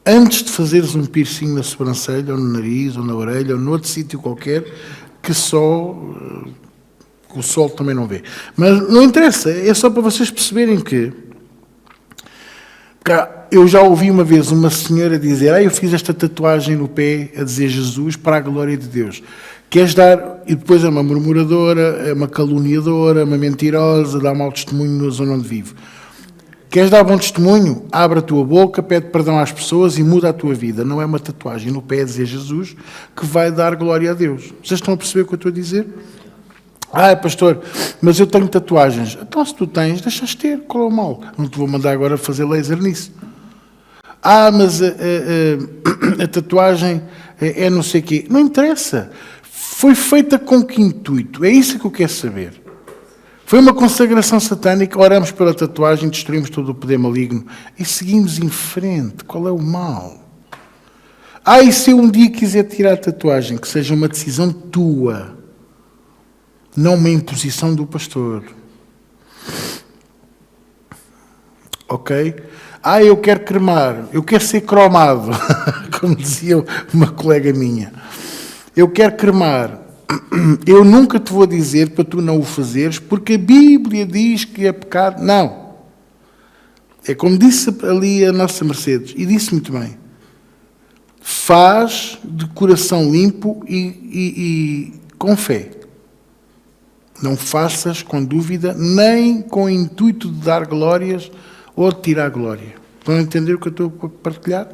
antes de fazeres um piercing na sobrancelha, ou no nariz, ou na orelha, ou noutro sítio qualquer, que só o sol também não vê. Mas não interessa, é só para vocês perceberem que eu já ouvi uma vez uma senhora dizer: eu fiz esta tatuagem no pé a dizer Jesus para a glória de Deus. Queres dar... E depois é uma murmuradora, é uma caluniadora, uma mentirosa, dá mau testemunho na zona onde vive. Queres dar bom testemunho? Abre a tua boca, pede perdão às pessoas e muda a tua vida. Não é uma tatuagem no pé a dizer Jesus que vai dar glória a Deus. Vocês estão a perceber o que eu estou a dizer? Pastor, mas eu tenho tatuagens. Então, se tu tens, deixas ter, qual é o mal? Não te vou mandar agora fazer laser nisso. Mas a tatuagem é não sei o quê. Não interessa. Foi feita com que intuito? É isso que eu quero saber. Foi uma consagração satânica, oramos pela tatuagem, destruímos todo o poder maligno e seguimos em frente. Qual é o mal? E se eu um dia quiser tirar a tatuagem, que seja uma decisão tua, não uma imposição do pastor. Ok? Eu quero cremar, eu quero ser cromado, como dizia uma colega minha. Eu quero cremar. Eu nunca te vou dizer para tu não o fazeres, porque a Bíblia diz que é pecado. Não. É como disse ali a nossa Mercedes, e disse muito bem. Faz de coração limpo e com fé. Não faças com dúvida, nem com o intuito de dar glórias ou de tirar glória. Estão a entender o que eu estou a partilhar?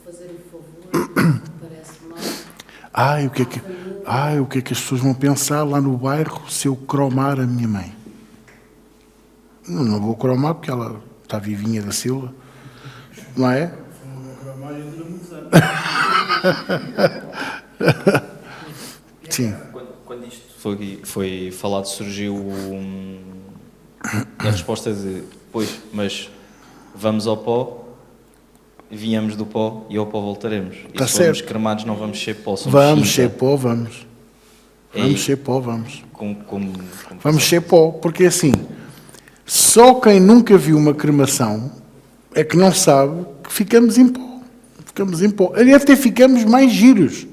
Fazer um favor, parece mal. O que é que as pessoas vão pensar lá no bairro se eu cromar a minha mãe? Não vou cromar porque ela está vivinha da Silva. Não é? Sim. Quando isto foi falado, surgiu a resposta de: pois, mas vamos ao pó, viemos do pó e ao pó voltaremos. E se formos cremados não vamos ser pó, somos vamos cinza. ser pó, vamos. Vamos ser pó, vamos. Vamos ser pó, porque assim, só quem nunca viu uma cremação é que não sabe que ficamos em pó. Ficamos em pó. Aliás, até ficamos mais giros.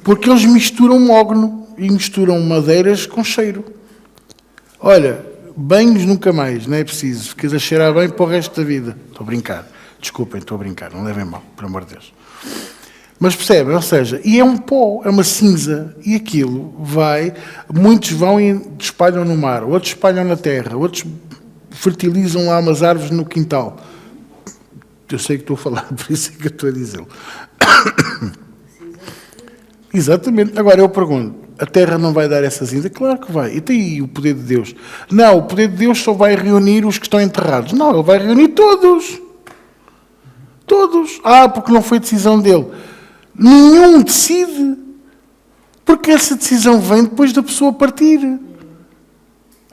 Porque eles misturam mogno e misturam madeiras com cheiro. Olha, banhos nunca mais, não é preciso. Ficas a cheirar bem para o resto da vida. Estou a brincar. Desculpem, estou a brincar. Não levem mal, por amor de Deus. Mas percebem? Ou seja, e é um pó, é uma cinza. E aquilo vai... Muitos vão e espalham no mar. Outros espalham na terra. Outros fertilizam lá umas árvores no quintal. Eu sei que estou a falar, por isso é que eu estou a dizê-lo. Exatamente. Agora eu pergunto, a terra não vai dar essa cinza? Claro que vai. E tem aí o poder de Deus. Não, o poder de Deus só vai reunir os que estão enterrados. Não, ele vai reunir todos. Todos. Ah, porque não foi decisão dele. Nenhum decide. Porque essa decisão vem depois da pessoa partir.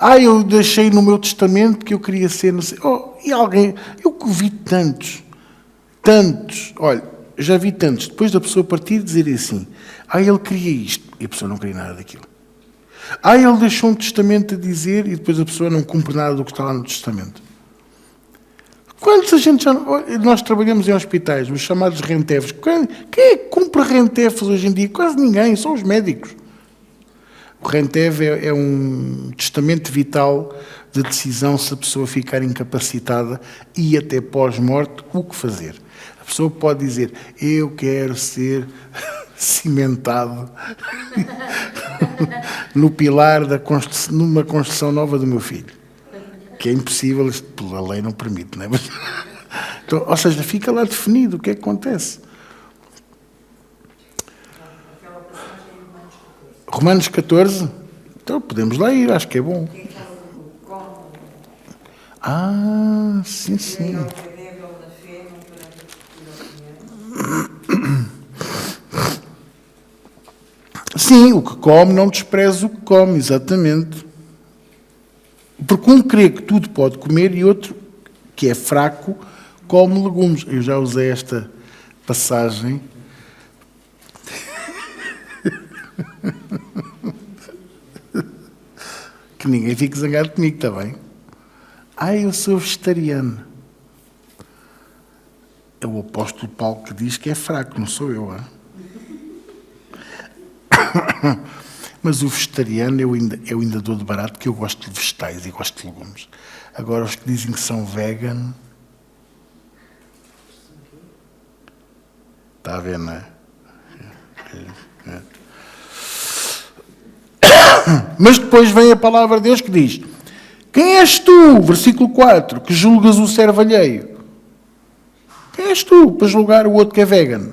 Ah, eu deixei no meu testamento que eu queria ser, não sei. Oh, e alguém, eu vi tantos, olha, já vi tantos, depois da pessoa partir, dizer assim, ele queria isto, e a pessoa não queria nada daquilo. Ele deixou um testamento a dizer, e depois a pessoa não cumpre nada do que está lá no testamento. Quantos a gente já... Nós trabalhamos em hospitais, os chamados rentefes. Quem é que cumpre rentefes hoje em dia? Quase ninguém, são os médicos. O RENTEV é um testamento vital de decisão se a pessoa ficar incapacitada e até pós-morte, o que fazer. A pessoa pode dizer, eu quero ser cimentado no pilar numa construção nova do meu filho. Que é impossível, a lei não permite, não é? Então, ou seja, fica lá definido o que é que acontece. Romanos 14? Então podemos lá ir, acho que é bom. Sim, sim. Sim, o que come não despreza o que come, exatamente. Porque um crê que tudo pode comer e outro, que é fraco, come legumes. Eu já usei esta passagem. Que ninguém fique zangado comigo, está bem? Eu sou vegetariano. É o apóstolo Paulo que diz que é fraco, não sou eu. Mas o vegetariano eu ainda dou de barato, porque eu gosto de vegetais e gosto de legumes. Agora, os que dizem que são vegan... Está a ver, não é? Mas depois vem a palavra de Deus que diz, quem és tu, versículo 4, que julgas o servo alheio? Quem és tu para julgar o outro que é vegan?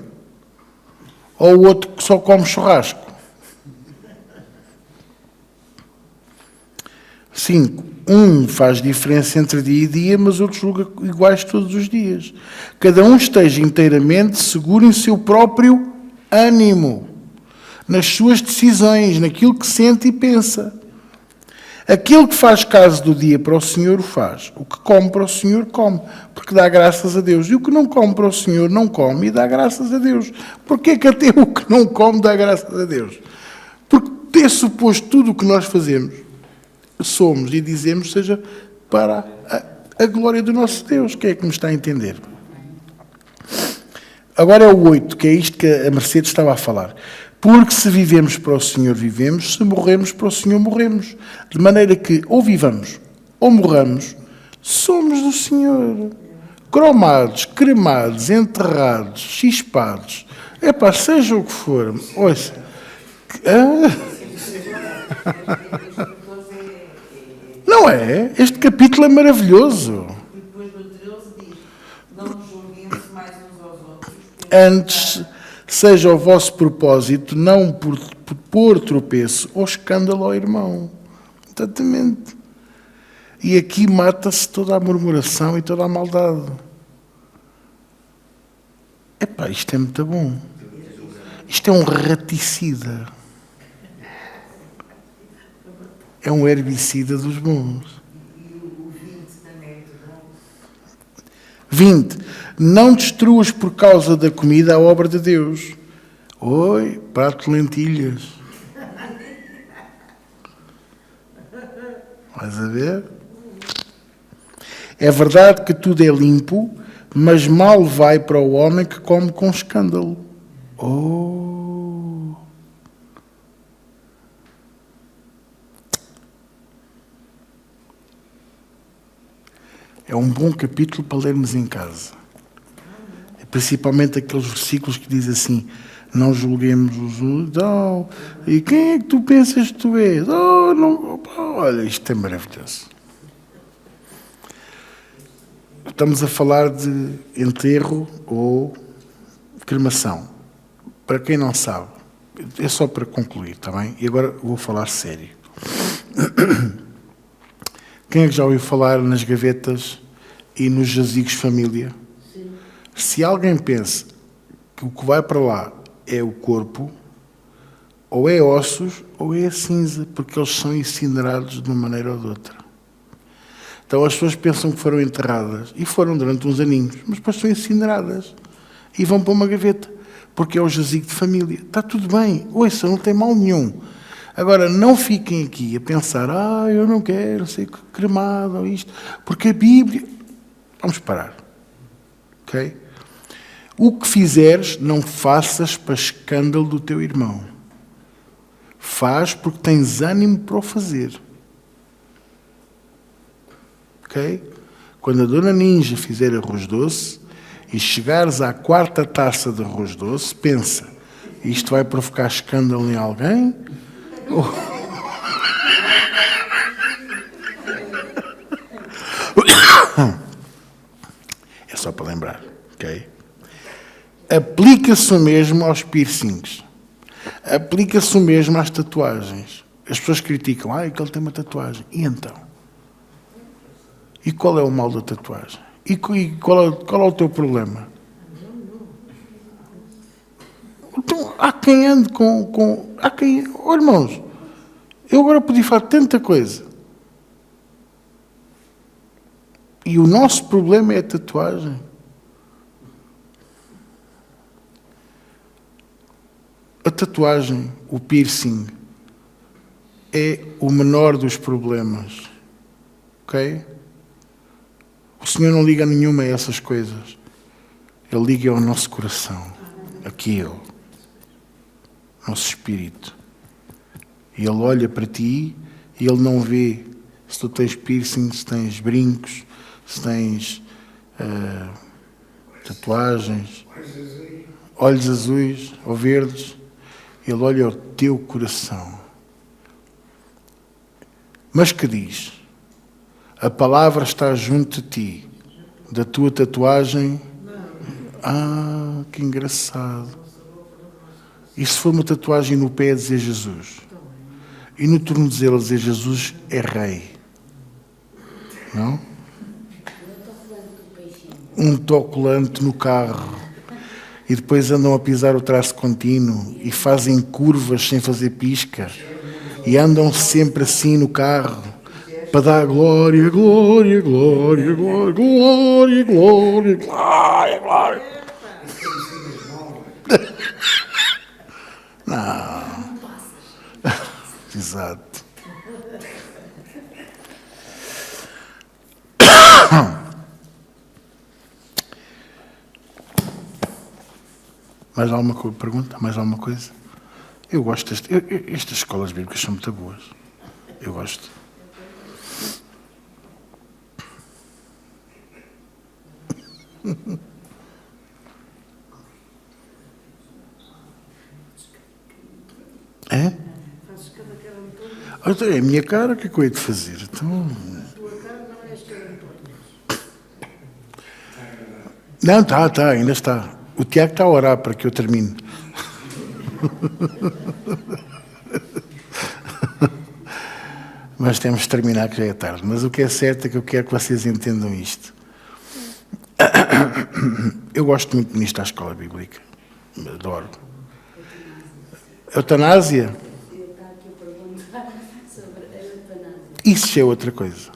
Ou o outro que só come churrasco? 5. Um faz diferença entre dia e dia, mas outro julga iguais todos os dias. Cada um esteja inteiramente seguro em seu próprio ânimo, nas suas decisões, naquilo que sente e pensa. Aquele que faz caso do dia para o Senhor o faz. O que come para o Senhor, come, porque dá graças a Deus. E o que não come para o Senhor, não come e dá graças a Deus. Porquê que até o que não come dá graças a Deus? Porque é suposto tudo o que nós fazemos, somos e dizemos, seja para a glória do nosso Deus. Quem é que me está a entender? Agora é o 8, que é isto que a Mercedes estava a falar. Porque se vivemos para o Senhor, vivemos, se morremos para o Senhor, morremos. De maneira que, ou vivamos, ou morramos, somos do Senhor. Cromados, cremados, enterrados, chispados. Seja o que for. Ouça. Não é? Este capítulo é maravilhoso. Depois do 13 diz, não nos julguemos mais uns aos outros. Antes... seja o vosso propósito não por pôr tropeço ou escândalo ao irmão. Exatamente. E aqui mata-se toda a murmuração e toda a maldade. Isto é muito bom. Isto é um raticida. É um herbicida dos bons. E o 20 também é muito bom. 20. Não destruas por causa da comida a obra de Deus. Oi, prato de lentilhas. Vais a ver? É verdade que tudo é limpo, mas mal vai para o homem que come com escândalo. É um bom capítulo para lermos em casa. Principalmente aqueles versículos que dizem assim, não julguemos os uns. E quem é que tu pensas que tu és? Olha, isto é maravilhoso. estamos a falar de enterro ou cremação. Para quem não sabe, é só para concluir, está bem? E agora vou falar sério. Quem é que já ouviu falar nas gavetas e nos jazigos família? Sim. Se alguém pensa que o que vai para lá é o corpo, ou é ossos, ou é a cinza, porque eles são incinerados de uma maneira ou de outra. Então as pessoas pensam que foram enterradas, e foram durante uns aninhos, mas depois são incineradas, e vão para uma gaveta, porque é o jazigo de família. Está tudo bem, ouça, não tem mal nenhum. Agora, não fiquem aqui a pensar, eu não quero ser cremado ou isto, porque a Bíblia... Vamos parar, ok? O que fizeres, não faças para escândalo do teu irmão. Faz porque tens ânimo para o fazer. Ok? Quando a Dona Ninja fizer arroz doce e chegares à 4ª taça de arroz doce, pensa, isto vai provocar escândalo em alguém? É só para lembrar, ok? Aplica-se o mesmo aos piercings. Aplica-se o mesmo às tatuagens. As pessoas criticam, que ele tem uma tatuagem. E então? E qual é o mal da tatuagem? E qual é o teu problema? Então, há quem ande com... Há quem... Oh, irmãos, eu agora podia falar tanta coisa. E o nosso problema é a tatuagem. A tatuagem, o piercing, é o menor dos problemas. Ok? O Senhor não liga nenhuma a essas coisas. Ele liga ao nosso coração. Aquilo. Nosso espírito. E Ele olha para ti e Ele não vê se tu tens piercing, se tens brincos, se tens tatuagens, olhos azuis ou verdes. Ele olha ao teu coração. Mas que diz? A palavra está junto de ti. Da tua tatuagem? Que engraçado. E se for uma tatuagem no pé a dizer Jesus? E no tornozelo a dizer Jesus é rei? Não? Um autocolante no carro. E depois andam a pisar o traço contínuo e fazem curvas sem fazer pisca. E andam sempre assim no carro para dar glória, glória, glória, glória, glória, glória, glória, glória. Não. Exato. Mais alguma pergunta? Mais alguma coisa? Eu gosto estas escolas bíblicas são muito boas. Eu gosto. É? É a minha cara, o que é que eu hei de fazer? Então... Não, está, ainda está. O Tiago está a orar para que eu termine. Mas temos de terminar, que já é tarde. Mas o que é certo é que eu quero que vocês entendam isto. Eu gosto muito de ministrar à escola bíblica. Adoro. Eutanásia? Isso é outra coisa.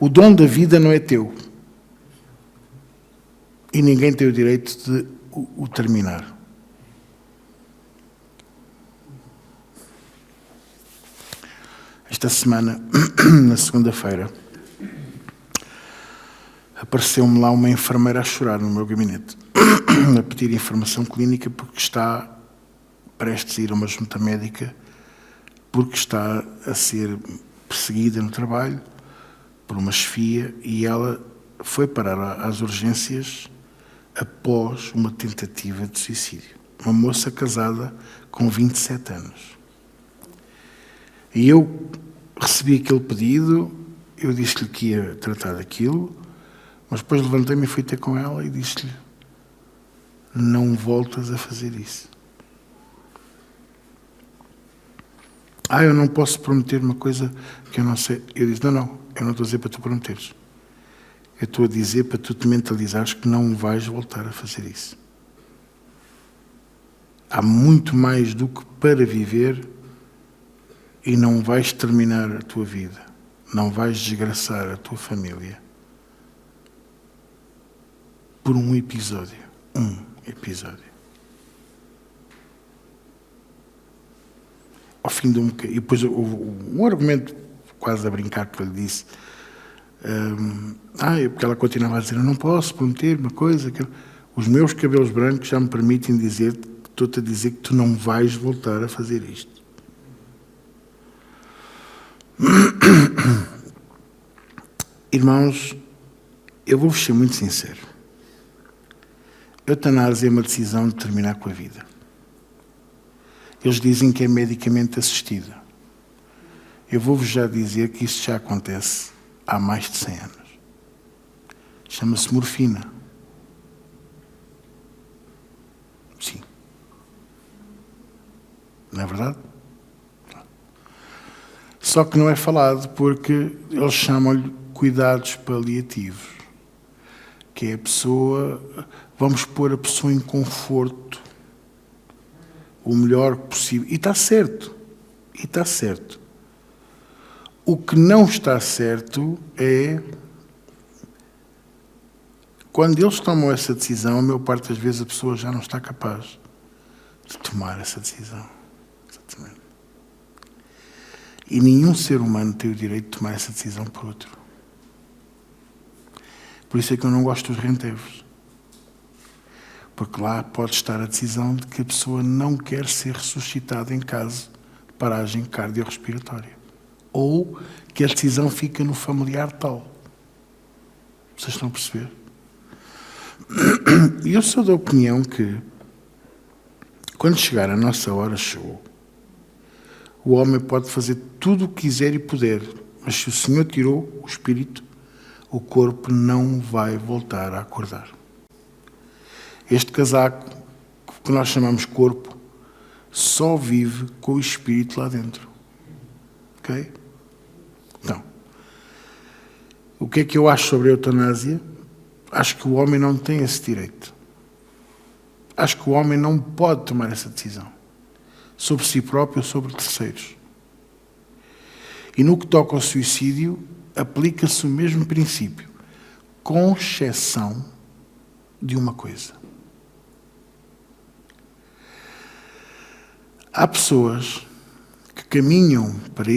O dom da vida não é teu. E ninguém tem o direito de o terminar. Esta semana, na segunda-feira, apareceu-me lá uma enfermeira a chorar no meu gabinete, a pedir informação clínica porque está prestes a ir a uma junta médica, porque está a ser perseguida no trabalho por uma chefia e ela foi parar às urgências após uma tentativa de suicídio. Uma moça casada com 27 anos. E eu recebi aquele pedido eu disse-lhe que ia tratar daquilo, mas depois levantei-me e fui ter com ela e disse-lhe: não voltas a fazer isso. Eu não posso prometer uma coisa que eu não sei. Eu disse: não, eu não estou a dizer para tu prometeres. Eu estou a dizer para tu te mentalizares que não vais voltar a fazer isso. Há muito mais do que para viver e não vais terminar a tua vida. Não vais desgraçar a tua família por um episódio. Um episódio. Ao fim de um bocadinho. E depois um argumento quase a brincar que eu lhe disse. Porque ela continuava a dizer: eu não posso prometer uma coisa. Que os meus cabelos brancos já me permitem dizer que estou-te a dizer que tu não vais voltar a fazer isto. Irmãos, eu vou-vos ser muito sincero. Eutanásia é uma decisão de terminar com a vida. Eles dizem que é medicamente assistida. Eu vou-vos já dizer que isso já acontece há mais de 100 anos. Chama-se morfina. Sim. Não é verdade? Só que não é falado porque eles chamam-lhe cuidados paliativos. Que é a pessoa... Vamos pôr a pessoa em conforto o melhor possível. E está certo. E está certo. O que não está certo é... Quando eles tomam essa decisão, a maior parte das vezes a pessoa já não está capaz de tomar essa decisão. Exatamente. E nenhum ser humano tem o direito de tomar essa decisão por outro. Por isso é que eu não gosto dos rentevos. Porque lá pode estar a decisão de que a pessoa não quer ser ressuscitada em caso de paragem cardiorrespiratória. Ou que a decisão fica no familiar tal. Vocês estão a perceber? E eu sou da opinião que, quando chegar a nossa hora, chegou. O homem pode fazer tudo o que quiser e puder, mas se o Senhor tirou o espírito, o corpo não vai voltar a acordar. Este casaco, que nós chamamos corpo, só vive com o espírito lá dentro. Ok? Então, o que é que eu acho sobre a eutanásia? Acho que o homem não tem esse direito. Acho que o homem não pode tomar essa decisão sobre si próprio ou sobre terceiros. E no que toca ao suicídio, aplica-se o mesmo princípio, com exceção de uma coisa. Há pessoas que caminham para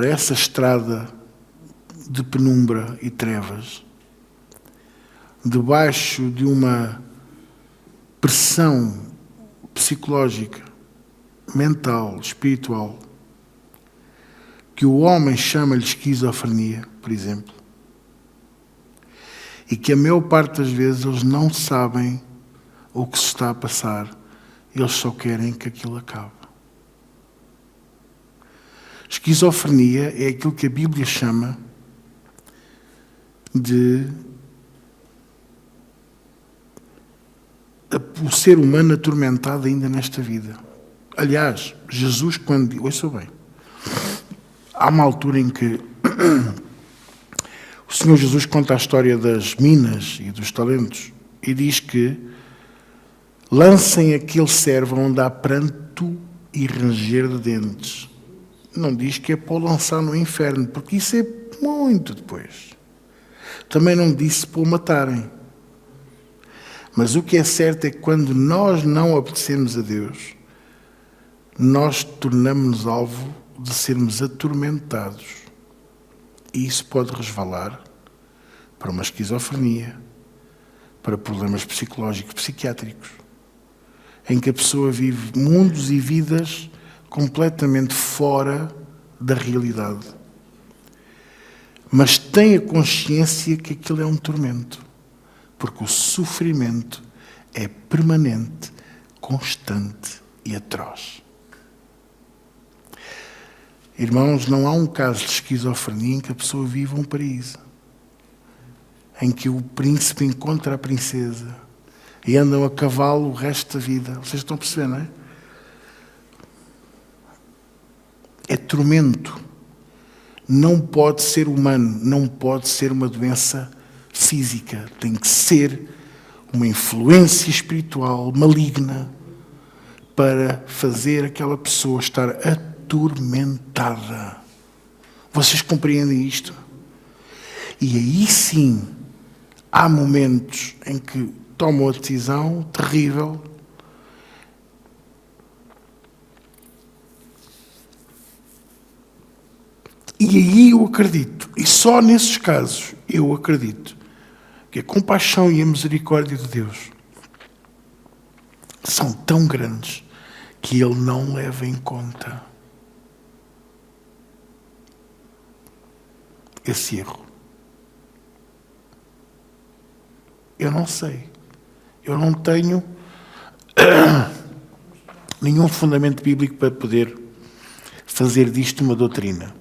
essa estrada de penumbra e trevas, debaixo de uma pressão psicológica, mental, espiritual, que o homem chama-lhe esquizofrenia, por exemplo, e que a maior parte das vezes eles não sabem o que se está a passar, eles só querem que aquilo acabe. Esquizofrenia é aquilo que a Bíblia chama de o ser humano atormentado ainda nesta vida. Aliás, Jesus, quando... Ouça bem. Há uma altura em que o Senhor Jesus conta a história das minas e dos talentos e diz que lancem aquele servo onde há pranto e ranger de dentes. Não diz que é para o lançar no inferno, porque isso é muito depois. Também não disse para o matarem. Mas o que é certo é que quando nós não obedecemos a Deus, nós tornamos-nos alvo de sermos atormentados. E isso pode resvalar para uma esquizofrenia, para problemas psicológicos, psiquiátricos, em que a pessoa vive mundos e vidas completamente fora da realidade. Mas tem a consciência que aquilo é um tormento, porque o sofrimento é permanente, constante e atroz. Irmãos, não há um caso de esquizofrenia em que a pessoa viva um paraíso, em que o príncipe encontra a princesa e andam a cavalo o resto da vida. Vocês estão a perceber, não é? É tormento. Não pode ser humano, não pode ser uma doença física. Tem que ser uma influência espiritual maligna para fazer aquela pessoa estar atormentada. Vocês compreendem isto? E aí sim, há momentos em que tomam a decisão terrível e aí eu acredito, e só nesses casos eu acredito, que a compaixão e a misericórdia de Deus são tão grandes que Ele não leva em conta esse erro. Eu não sei. Eu não tenho nenhum fundamento bíblico para poder fazer disto uma doutrina,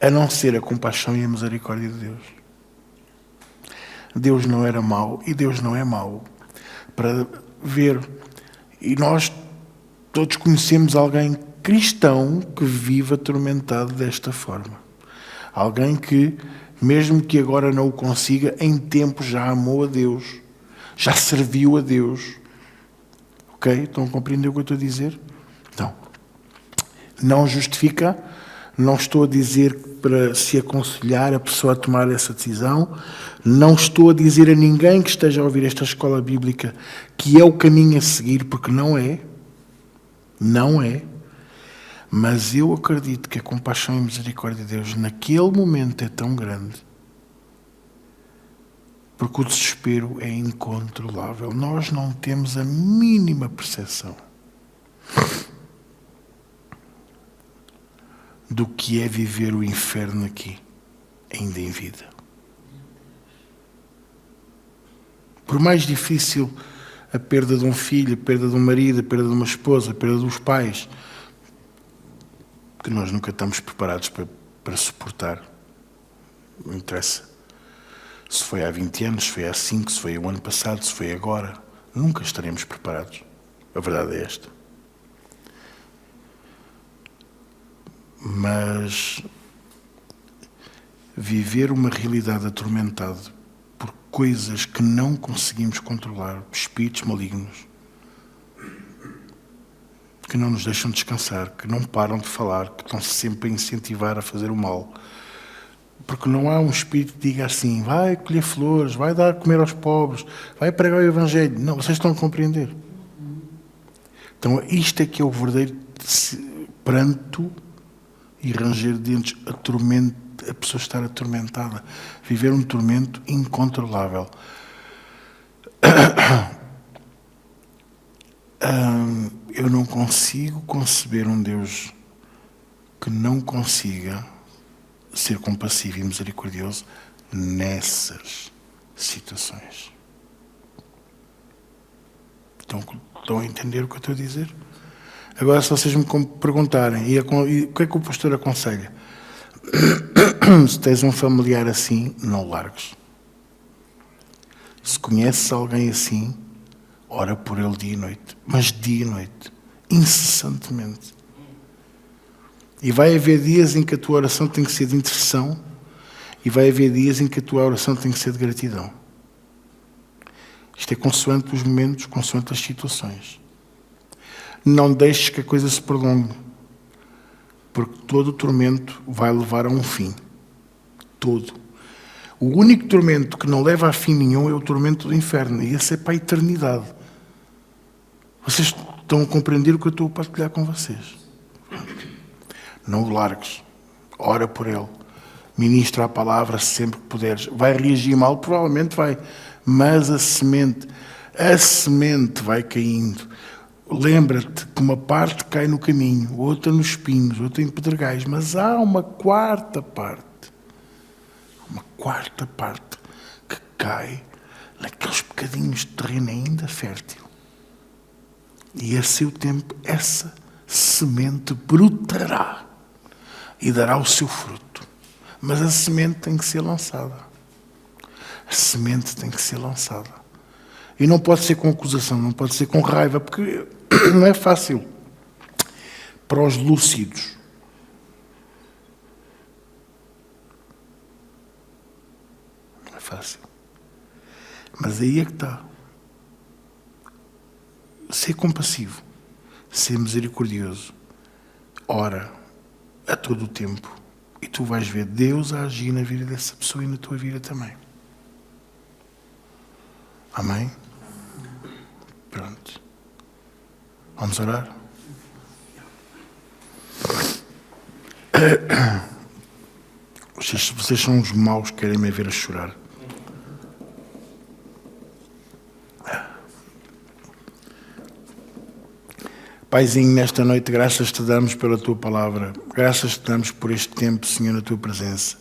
a não ser a compaixão e a misericórdia de Deus. Deus não era mau e Deus não é mau. Para ver, e nós todos conhecemos alguém cristão que vive atormentado desta forma. Alguém que, mesmo que agora não o consiga, em tempo já amou a Deus, já serviu a Deus. Ok? Estão a compreender o que eu estou a dizer? Então, não justifica, não estou a dizer para se aconselhar a pessoa a tomar essa decisão, não estou a dizer a ninguém que esteja a ouvir esta escola bíblica que é o caminho a seguir, porque não é. Não é. Mas eu acredito que a compaixão e a misericórdia de Deus naquele momento é tão grande, porque o desespero é incontrolável. Nós não temos a mínima percepção do que é viver o inferno aqui, ainda em vida. Por mais difícil a perda de um filho, a perda de um marido, a perda de uma esposa, a perda dos pais, que nós nunca estamos preparados para suportar. Não interessa se foi há 20 anos, se foi há 5, se foi o ano passado, se foi agora. Nunca estaremos preparados. A verdade é esta. Mas viver uma realidade atormentada por coisas que não conseguimos controlar, espíritos malignos, que não nos deixam descansar, que não param de falar, que estão sempre a incentivar a fazer o mal. Porque não há um espírito que diga assim, vai colher flores, vai dar a comer aos pobres, vai pregar o Evangelho. Não, vocês estão a compreender. Então isto é que é o verdadeiro pranto e ranger de dentes, a pessoa estar atormentada, viver um tormento incontrolável. Eu não consigo conceber um Deus que não consiga ser compassivo e misericordioso nessas situações. Estão a entender o que eu estou a dizer? Agora, se vocês me perguntarem, e o que é que o pastor aconselha? Se tens um familiar assim, não largues. Se conheces alguém assim, ora por ele dia e noite. Mas dia e noite. Incessantemente. E vai haver dias em que a tua oração tem que ser de intercessão, e vai haver dias em que a tua oração tem que ser de gratidão. Isto é consoante os momentos, consoante as situações. Não deixes que a coisa se prolongue, porque todo o tormento vai levar a um fim. Todo. O único tormento que não leva a fim nenhum é o tormento do inferno, e esse é para a eternidade. Vocês estão a compreender o que eu estou a partilhar com vocês? Não o largues. Ora por ele. Ministra a palavra sempre que puderes. Vai reagir mal? Provavelmente vai. Mas a semente vai caindo. Lembra-te que uma parte cai no caminho, outra nos espinhos, outra em pedregais, mas há uma quarta parte. Uma quarta parte que cai naqueles bocadinhos de terreno ainda fértil. E a seu tempo essa semente brotará e dará o seu fruto. Mas a semente tem que ser lançada. A semente tem que ser lançada. E não pode ser com acusação, não pode ser com raiva, porque não é fácil para os lúcidos. Não é fácil. Mas aí é que está. Ser compassivo, ser misericordioso. Ora a todo o tempo. E tu vais ver Deus a agir na vida dessa pessoa e na tua vida também. Amém? Pronto. Vamos orar? Vocês são uns maus que querem me ver a chorar. Paizinho, nesta noite, graças te damos pela tua palavra. Graças te damos por este tempo, Senhor, na tua presença.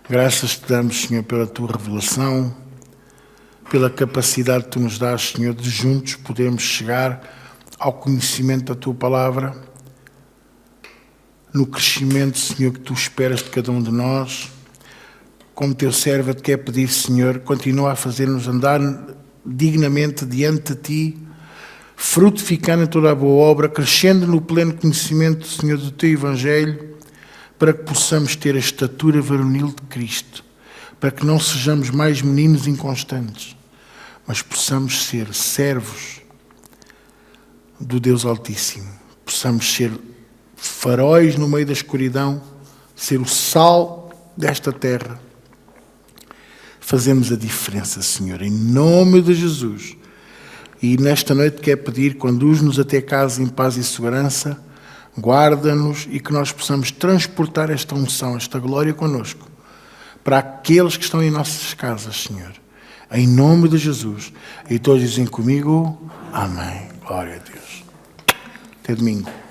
Graças te damos, Senhor, pela tua revelação, pela capacidade que tu nos dás, Senhor, de juntos podermos chegar ao conhecimento da tua palavra, no crescimento, Senhor, que tu esperas de cada um de nós. Como teu servo, eu te quero pedir, Senhor, continua a fazer-nos andar dignamente diante de ti, frutificando toda a boa obra, crescendo no pleno conhecimento, Senhor, do teu Evangelho, para que possamos ter a estatura varonil de Cristo, para que não sejamos mais meninos inconstantes, mas possamos ser servos do Deus Altíssimo, possamos ser faróis no meio da escuridão, ser o sal desta terra. Fazemos a diferença, Senhor, em nome de Jesus. E nesta noite quero pedir, conduz-nos até casa em paz e segurança, guarda-nos e que nós possamos transportar esta unção, esta glória connosco, para aqueles que estão em nossas casas, Senhor. Em nome de Jesus. E todos dizem comigo, amém. Glória a Deus. Até domingo.